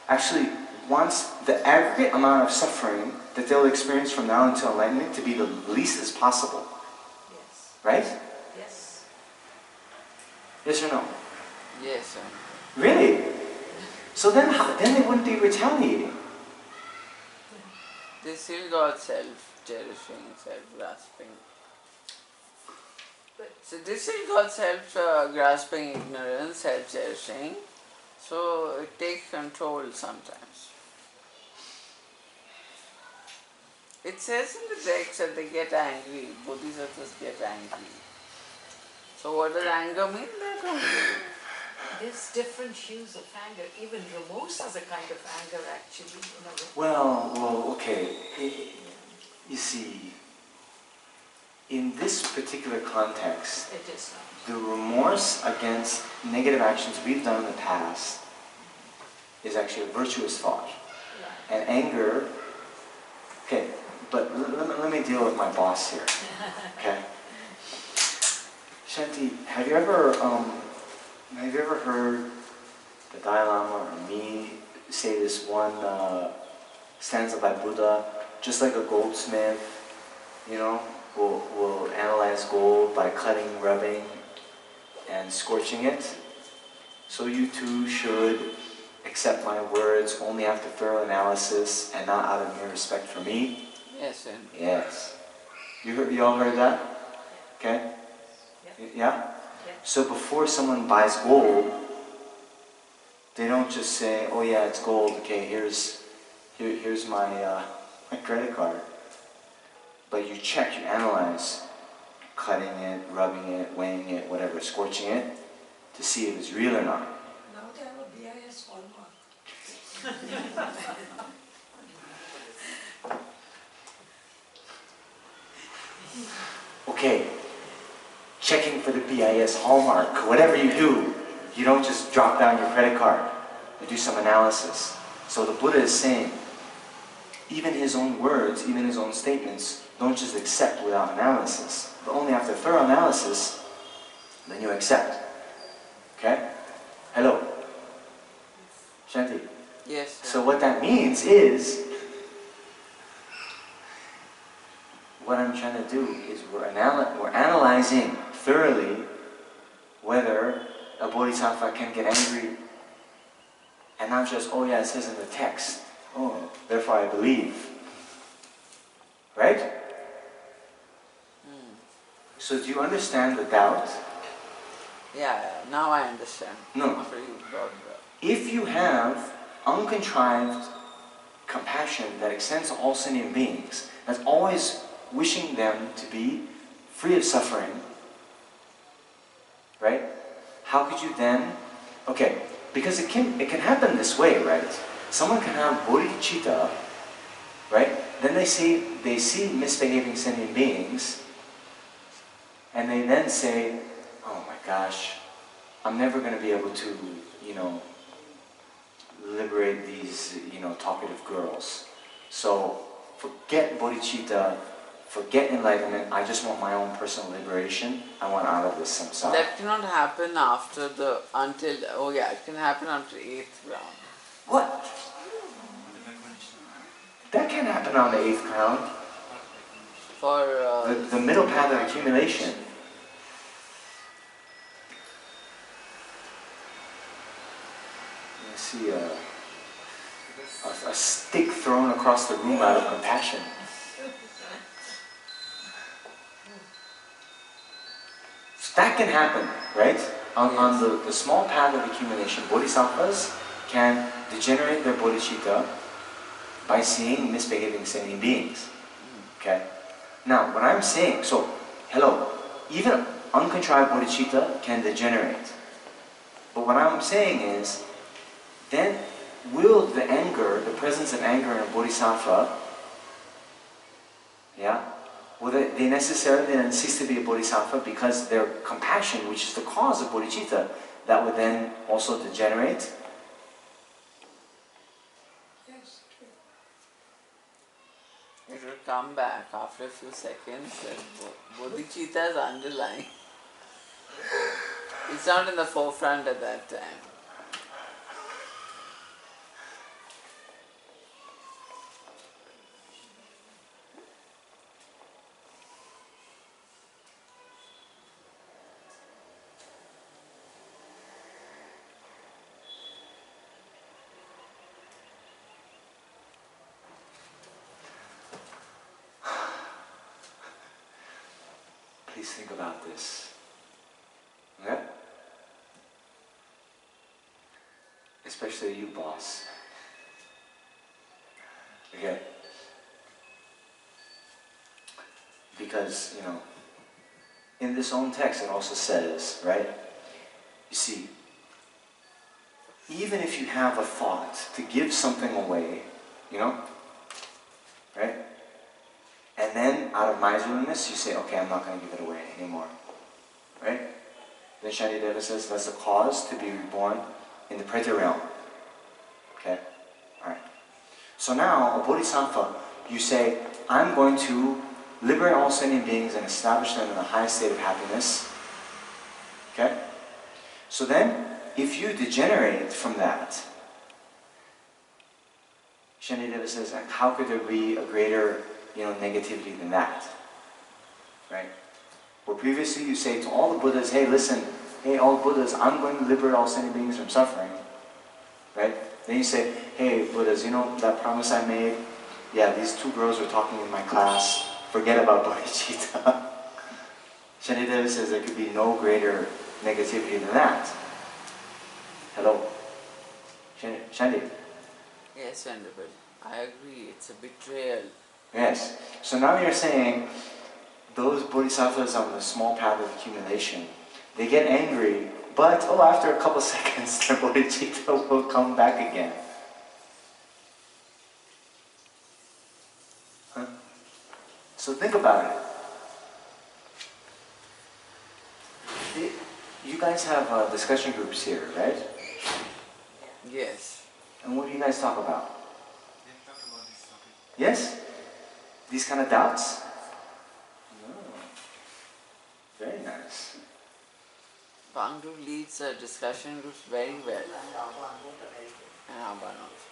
actually wants the aggregate amount of suffering that they'll experience from now until enlightenment to be the least as possible. Yes. Right? Yes. Yes or no? Yes, sir. Really? So then they wouldn't be retaliating. They still got self-cherishing, self-grasping. So they still got self-grasping ignorance, self-cherishing. So it takes control sometimes. It says in the text that they get angry, bodhisattvas get angry. So what does anger mean? They don't. There's different hues of anger. Even remorse is a kind of anger actually. In a way. Well, okay. You see, in this particular context, It is not. the remorse against negative actions we've done in the past is actually a virtuous thought. Right. And anger, okay, but let me deal with my boss here, okay? Shanti, have you ever heard the Dalai Lama or me say this one stanza by Buddha, just like a goldsmith, will analyze gold by cutting, rubbing, and scorching it? So you too should accept my words only after thorough analysis and not out of mere respect for me? Yes, and Yes. You all heard that? Okay? Yeah? So before someone buys gold, they don't just say, oh yeah, it's gold, okay, here's my credit card. But you check, you analyze, cutting it, rubbing it, weighing it, whatever, scorching it, to see if it's real or not. Now they have a BIS hallmark. Okay, checking for the BIS hallmark, whatever you do, you don't just drop down your credit card. You do some analysis. So the Buddha is saying, even his own words, even his own statements, don't just accept without analysis. But only after thorough analysis, then you accept. Okay? Hello? Shanti? yes. So what that means is, what I'm trying to do is we're analyzing thoroughly whether a bodhisattva can get angry and not just, oh yeah, it says in the text, oh, therefore I believe. Right? So do you understand the doubt? Yeah, now I understand. No. After you brought it up. If you have uncontrived compassion that extends to all sentient beings, that's always wishing them to be free of suffering, right? How could you then, okay, because it can happen this way, right? Someone can have Bodhicitta, right? Then they see misbehaving sentient beings, and they then say, oh my gosh, I'm never going to be able to, liberate these, talkative girls. So forget bodhicitta, forget enlightenment, I just want my own personal liberation. I want out of this samsara. That cannot happen it can happen after 8th round. What? That can happen on the 8th round. For The middle path of accumulation. You see a stick thrown across the room out of compassion. So that can happen, right? On the small path of accumulation, bodhisattvas can degenerate their bodhicitta by seeing misbehaving sentient beings. Okay? Now, what I'm saying, so, hello, even uncontrived bodhicitta can degenerate. But what I'm saying is, then will the anger, the presence of anger in a bodhisattva, will they necessarily then cease to be a bodhisattva because their compassion, which is the cause of bodhicitta, that would then also degenerate? Yes, true. it will come back after a few seconds and bodhicitta is underlying. It's not in the forefront at that time. Please think about this. Okay? Especially you, boss. Okay? Because, in this own text it also says, right? You see, even if you have a thought to give something away, right? And then, out of miserliness, you say, okay, I'm not going to give it away anymore. Right? Then Shantideva says that's the cause to be reborn in the Preta realm. Okay? Alright. So now, a bodhisattva, you say, I'm going to liberate all sentient beings and establish them in the highest state of happiness. Okay? So then, if you degenerate from that, Shantideva says, how could there be a greater, negativity than that? Right? Where previously you say to all the Buddhas, hey, listen, hey, all Buddhas, I'm going to liberate all sentient beings from suffering. Right? Then you say, hey, Buddhas, that promise I made? Yeah, these two girls were talking in my class. Forget about Bodhicitta. Shantideva says there could be no greater negativity than that. Hello? Shandi? Yes, Venerable. I agree. It's a betrayal. Yes. So now you're saying those bodhisattvas on the small path of accumulation, they get angry, but after a couple seconds, their bodhicitta will come back again. Huh? So think about it. You guys have discussion groups here, right? Yes. And what do you guys talk about? They talk about this topic. Yes? These kind of doubts? No. Very nice. Pandu leads our discussion groups very well. And Abhan also.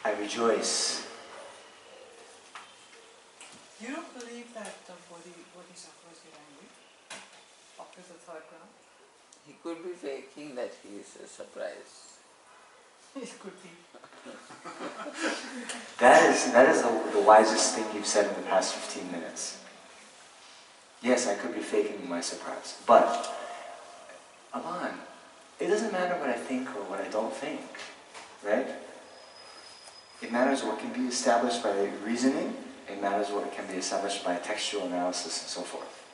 I rejoice. You don't believe that the bodhisattvas get angry after the third round? He could be faking that he is surprised. It could be. That is the wisest thing you've said in the past 15 minutes. Yes, I could be faking my surprise. But, Aman, it doesn't matter what I think or what I don't think. Right? It matters what can be established by reasoning. It matters what can be established by textual analysis and so forth.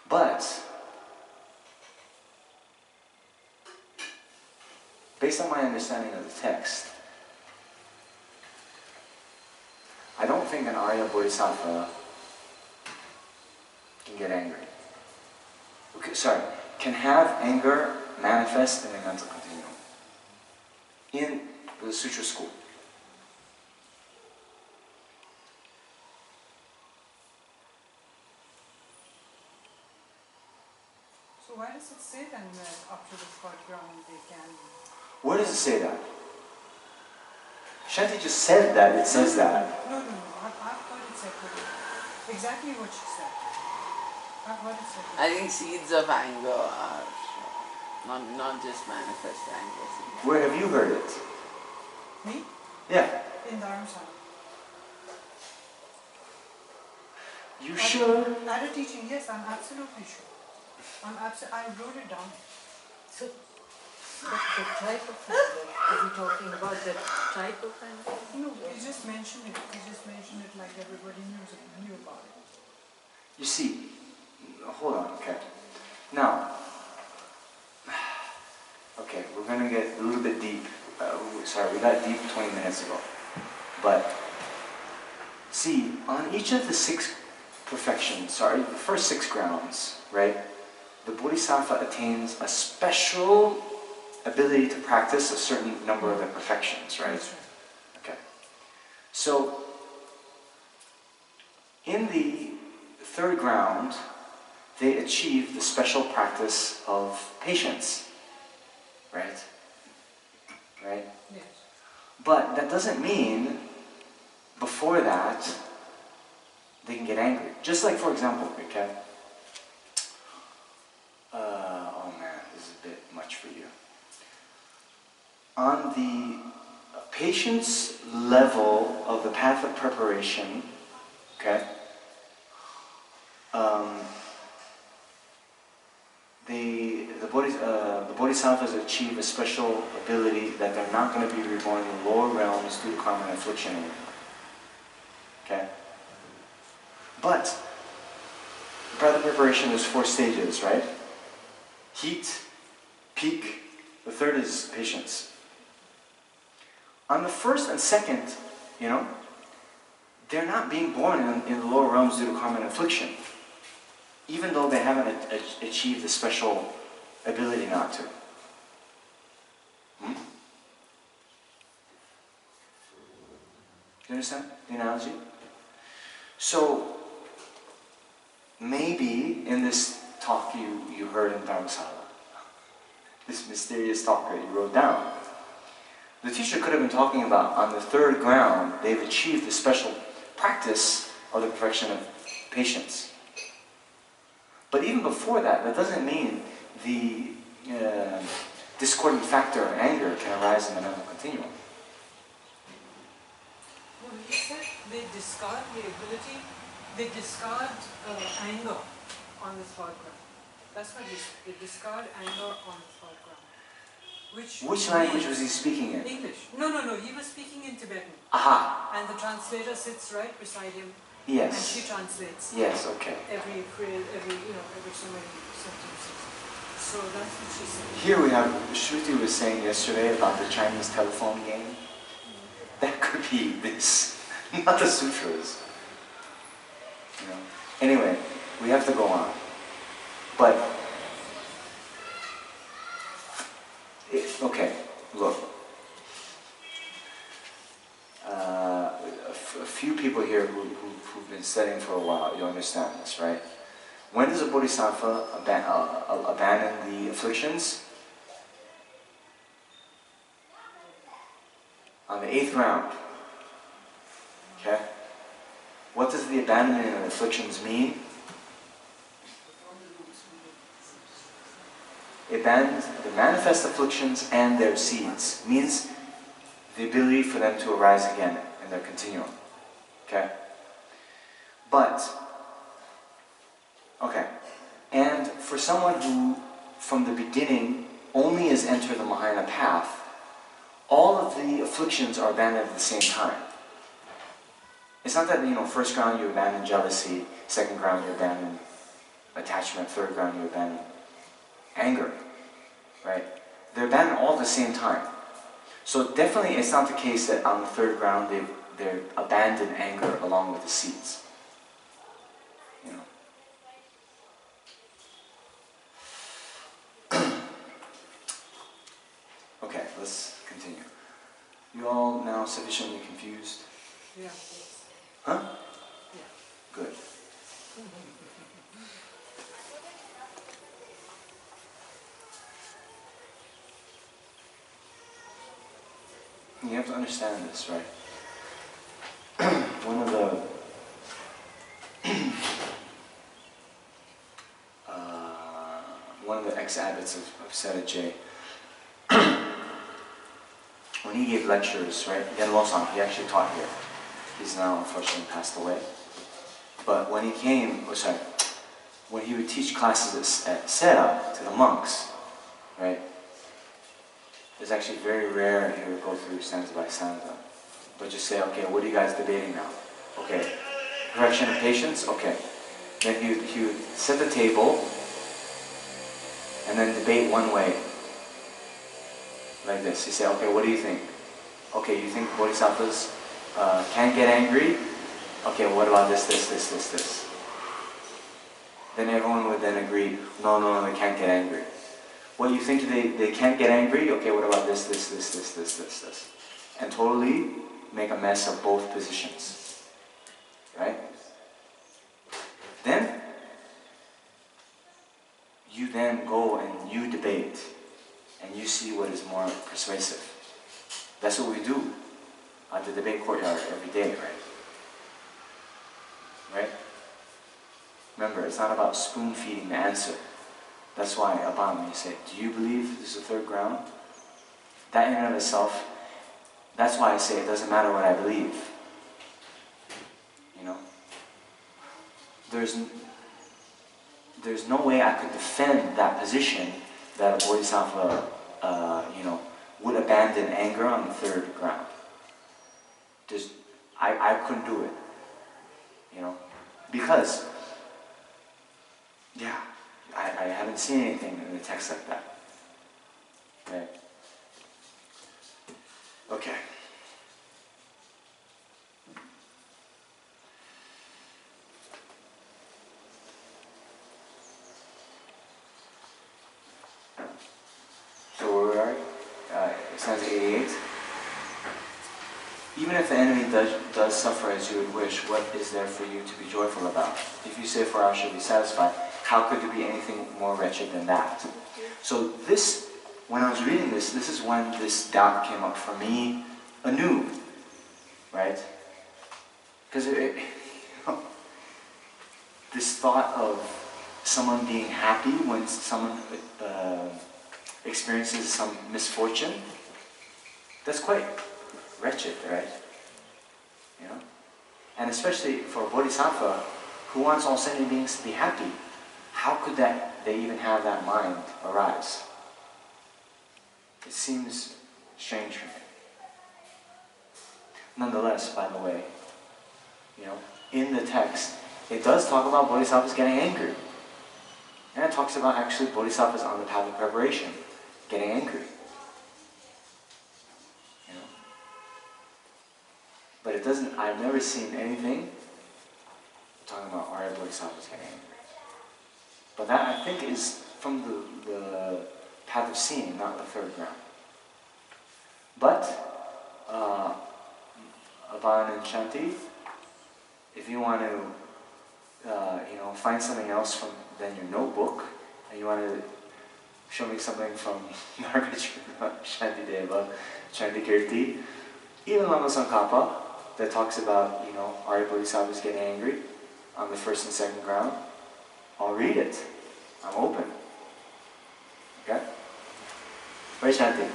But, based on my understanding of the text, I don't think an Arya Bodhisattva can get angry. Okay, sorry, can have anger manifest in the mental continuum. In the Sutra school. So why does it say then that up to the third round they can... Where does it say that? Shanti just said that, it says that. No. I've heard it separately. Exactly what she said. I've heard it separately. I think seeds of anger are not just manifest anger. Where have you heard it? Me? Yeah. In Dharamsala. You sure? At a teaching, yes, I'm absolutely sure. I wrote it down. So, the type of anger, are we talking about the type of anger? No, you just mentioned it. You just mentioned it like everybody knew about it. You see, hold on, okay. Now, okay, we're going to get a little bit deep. Sorry, we got deep 20 minutes ago. But, see, on each of the 6 perfections, the first 6 grounds, right, the Bodhisattva attains a special ability to practice a certain number of the perfections, right? Okay. So, in the 3rd ground, they achieve the special practice of patience, right? Right? Yes. But that doesn't mean before that they can get angry. Just like, for example, okay? Oh man, this is a bit much for you. On the patience level of the path of preparation, okay? The Bodhisattvas achieve a special ability that they're not going to be reborn in the lower realms due to karma and affliction anymore. Okay? But, the path of preparation is 4 stages, right? Heat, peak, the 3rd is patience. On the first and second, you know, they're not being born in the lower realms due to karma and affliction, even though they haven't achieved the special ability not to. You understand the analogy? So, maybe in this talk you heard in Dharamsala, this mysterious talk that you wrote down, the teacher could have been talking about on the third ground, they've achieved the special practice of the perfection of patience. But even before that, that doesn't mean the discordant factor of anger can arise in the mental continuum. No, he said they discard the ability, they discard anger on the third ground. That's what he said. They discard anger on the third ground. Which language was he speaking in? English. No, he was speaking in Tibetan. Aha! And the translator sits right beside him. Yes. And she translates. Yes, okay. Every phrase, every so many sentences. So that's what she said. Here we have, Shruti was saying yesterday about the Chinese telephone game. That could be this, not the sutras. You know. Anyway, we have to go on. But, okay, look. A few people here who've been studying for a while, you understand this, right? When does a bodhisattva abandon the afflictions? On the 8th round. Okay? What does the abandonment of afflictions mean? It abandons the manifest afflictions and their seeds. Means the ability for them to arise again in their continuum. Okay? But, okay. And for someone who, from the beginning, only has entered the Mahayana path, all of the afflictions are abandoned at the same time. It's not that, first ground you abandon jealousy, second ground you abandon attachment, third ground you abandon anger, right? They're abandoned all at the same time. So definitely it's not the case that on the third ground they're abandoned anger along with the seeds. Okay, let's continue. You all now sufficiently confused? Yeah. Huh? Yeah. Good. You have to understand this, right? One of the ex-abbots of Seta J, when he gave lectures, right? Gen Losang, he actually taught here. He's now unfortunately passed away. But when he came, when he would teach classes at Seta to the monks, right? It's actually very rare he would go through stanza by stanza. But just say, okay, what are you guys debating now? Okay, correction of patience? Okay. Then he would set the table and then debate one way. Like this. He say, okay, what do you think? Okay, you think bodhisattvas can't get angry? Okay, what about this? Then everyone would then agree, no, they can't get angry. Well, you think they can't get angry? Okay, what about this? And totally make a mess of both positions. Right? Then, you then go and you debate. And you see what is more persuasive. That's what we do at the debate courtyard every day, right? Right? Remember, it's not about spoon-feeding the answer. That's why, Abam, you say, do you believe this is the third ground? That in and of itself, that's why I say it doesn't matter what I believe. There's no way I could defend that position that a bodhisattva, would abandon anger on the third ground. I couldn't do it. Because, I haven't seen anything in the text like that. Right? Okay. stanza 88. Even if the enemy does suffer as you would wish, what is there for you to be joyful about? If you say, for I shall be satisfied, how could there be anything more wretched than that? So this, when I was reading this is when this doubt came up for me anew, right? Because this thought of someone being happy when someone experiences some misfortune, that's quite wretched, right? You know? And especially for a bodhisattva who wants all sentient beings to be happy, how could they even have that mind arise? It seems strange for me. Nonetheless, by the way, you know, in the text, it does talk about bodhisattvas getting angry. And it talks about actually bodhisattvas on the path of preparation getting angry. You know? But it doesn't, I've never seen anything talking about Arya bodhisattvas getting angry. But that, I think, is from the path of seeing, not the third ground. But, Avan and Shanti, if you want to, find something else than your notebook, and you want to show me something from Shantideva, Chantikirti, even Lama Tsongkhapa, that talks about, Arya Bodhisattvas getting angry on the first and second ground, I'll read it. I'm open. Okay? Right, Shanti?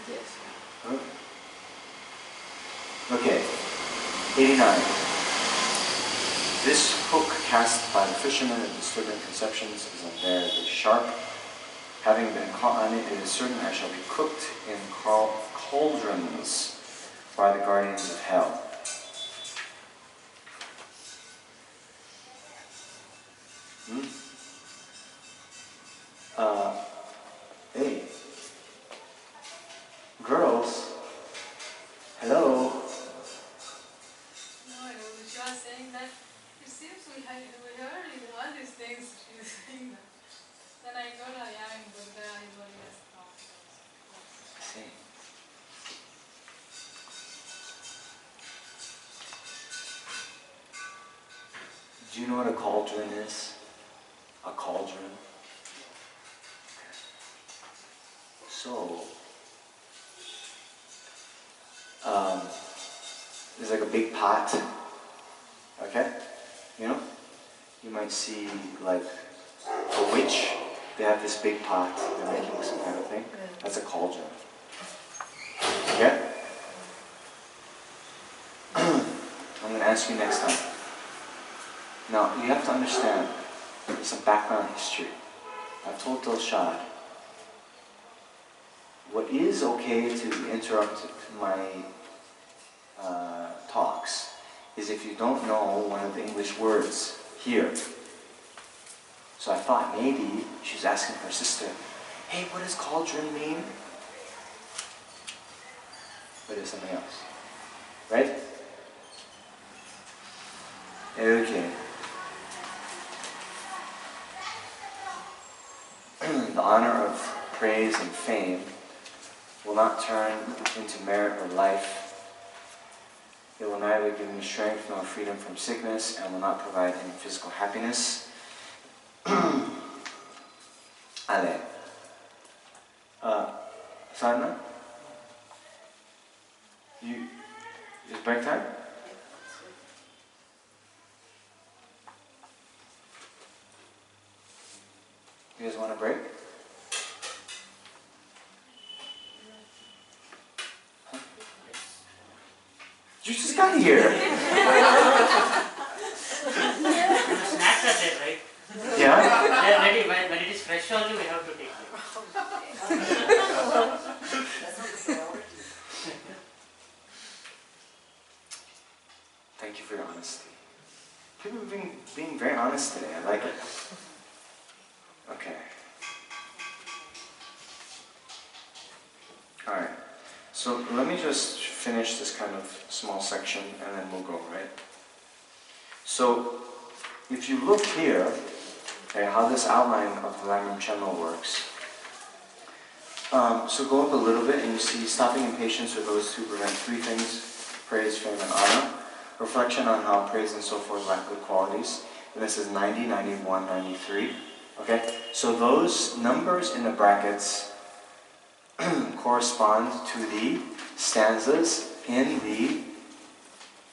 Yes. Huh? Okay. 89. This hook cast by the fishermen of disturbing conceptions is unbearably sharp. Having been caught on it, it is certain I shall be cooked in cauldrons by the guardians of hell. Hey, girls, hello. No, I was just saying that it seems we heard all these things she's saying that. Then I told her, yeah, I'm Buddha, I told her, yes, no. I see. Do you know what a cauldron is? A cauldron? So, there's like a big pot, okay? You might see like a witch, they have this big pot, they're making some kind of thing. That's a cauldron. Okay? I'm going to ask you next time. Now, you have to understand, there's some background history. I've told Dilshad, what is okay to interrupt my talks is if you don't know one of the English words here. So I thought maybe she was asking her sister, hey, what does cauldron mean? But it's something else. Right? Okay. The honor of praise and fame will not turn into merit or life. It will neither give me strength nor freedom from sickness, and will not provide any physical happiness. Ale. Sadhana? Is break time? You guys want a break? Huh? You just got here. Snacks are there, right? Yeah? They are ready. When it is fresh only, we have to take it. Thank you for your honesty. People have been being very honest today. I like it. Okay. Alright. So let me just finish this kind of small section and then we'll go, right? So if you look here, okay, how this outline of the Lamrim Chenmo works, So go up a little bit and you see stopping impatience for those who prevent three things: praise, fame, and honor. Reflection on how praise and so forth lack good qualities. And this is 90, 91, 93. Okay? So those numbers in the brackets correspond to the stanzas in the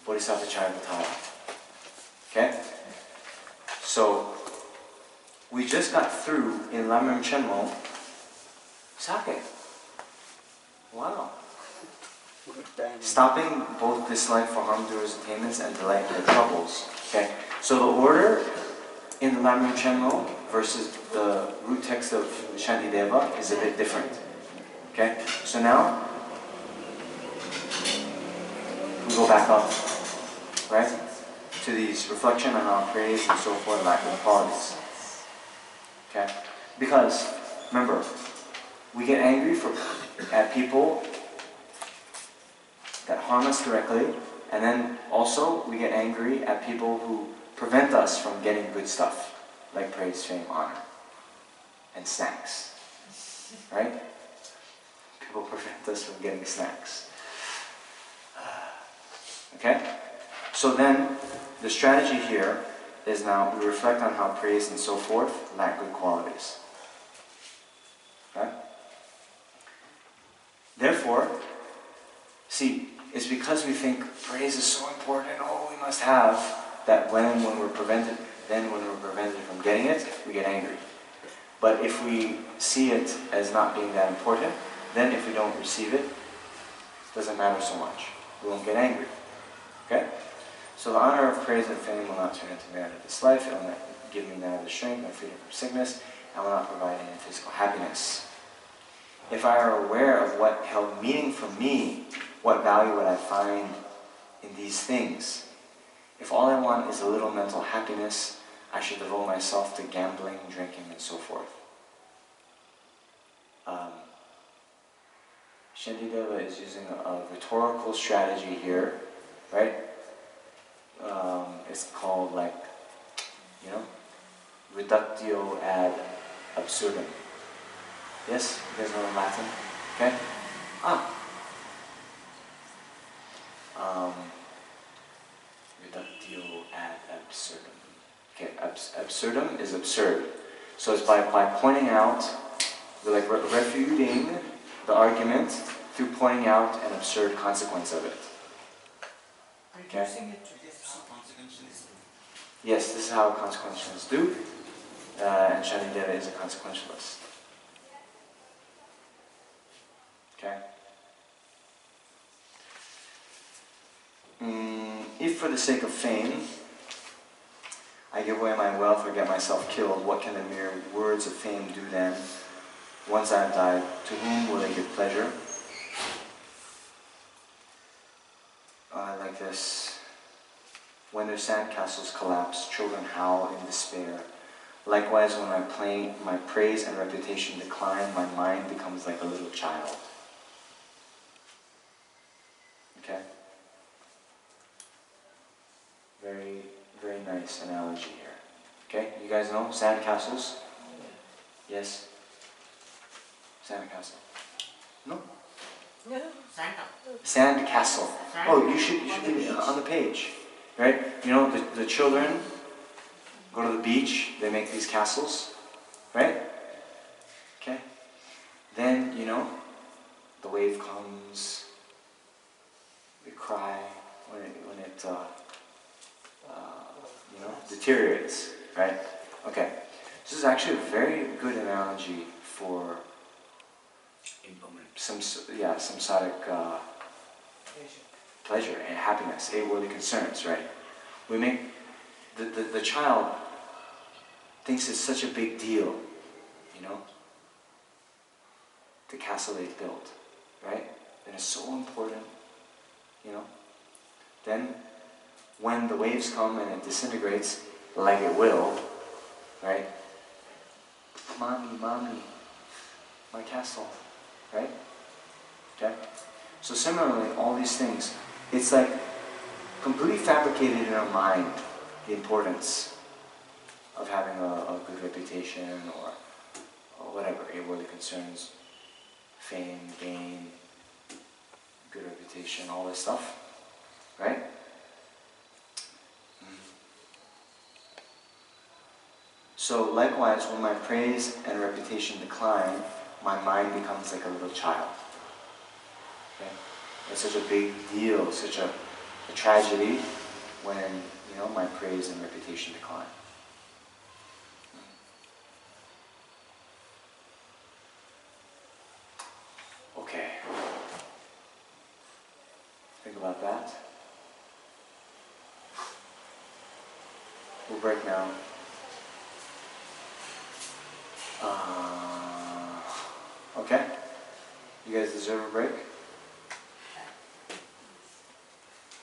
Bodhisattvacharyāvatāra. Okay? So we just got through in Lamrim Chenmo sake. Wow. Stopping both dislike for harm-doers' attainments and delight in their troubles. Okay? So the order in the Lamrim Chenmo versus the root text of Shantideva is a bit different. Okay? So now we go back up, right? To these reflection on how praise and so forth lack of qualities. Okay? Because, remember, we get angry at people that harm us directly, and then also we get angry at people who prevent us from getting good stuff, like praise, fame, honor, and snacks. Right? People prevent us from getting snacks. Okay? So then, the strategy here is now we reflect on how praise and so forth lack good qualities. Okay? Therefore, see, it's because we think praise is so important, oh, we must have, that when we're prevented from getting it, we get angry. But if we see it as not being that important, then if we don't receive it, it doesn't matter so much. We won't get angry. Okay? So the honor of praise and fame will not turn into merit of this life. It will not give me neither strength nor freedom from sickness, and will not provide any physical happiness. If I are aware of what held meaning for me, what value would I find in these things? If all I want is a little mental happiness, I should devote myself to gambling, drinking, and so forth. Shantideva is using a rhetorical strategy here, right? It's called, like, reductio ad absurdum. Yes? You guys know Latin? Okay? Reductio ad absurdum. Okay, absurdum is absurd. So it's by pointing out, like refuting the argument through pointing out an absurd consequence of it. Okay? Yes, this is how consequentialists do, and Shantideva is a consequentialist. Okay? If for the sake of fame, I give away my wealth or get myself killed, what can the mere words of fame do then? Once I have died, to whom will they give pleasure? I like this. When their sandcastles collapse, children howl in despair. Likewise, when my praise and reputation decline, my mind becomes like a little child. Okay? Very, very nice analogy here. Okay? You guys know sandcastles? Yes? Sandcastle. No? Yeah. Sandcastle. Oh, you should be on the page. Right? You know, the children go to the beach, they make these castles. Right? Okay? Then, the wave comes, we cry when it deteriorates. Right? Okay. This is actually a very good analogy for some samsaric pleasure and happiness, eight-worldly concerns, right? We make the child thinks it's such a big deal, the castle they built, right? And it's so important, Then when the waves come and it disintegrates, like it will, right? Mommy, my castle, right? Okay? So similarly, all these things, it's like completely fabricated in our mind, the importance of having a good reputation or whatever, eight-worldly concerns. fame, gain, good reputation, all this stuff, right? So likewise, when my praise and reputation decline, my mind becomes like a little child. Okay? It's such a big deal, such a tragedy when, you know, my praise and reputation decline. Okay. Think about that. We'll break now. Okay? You guys deserve a break?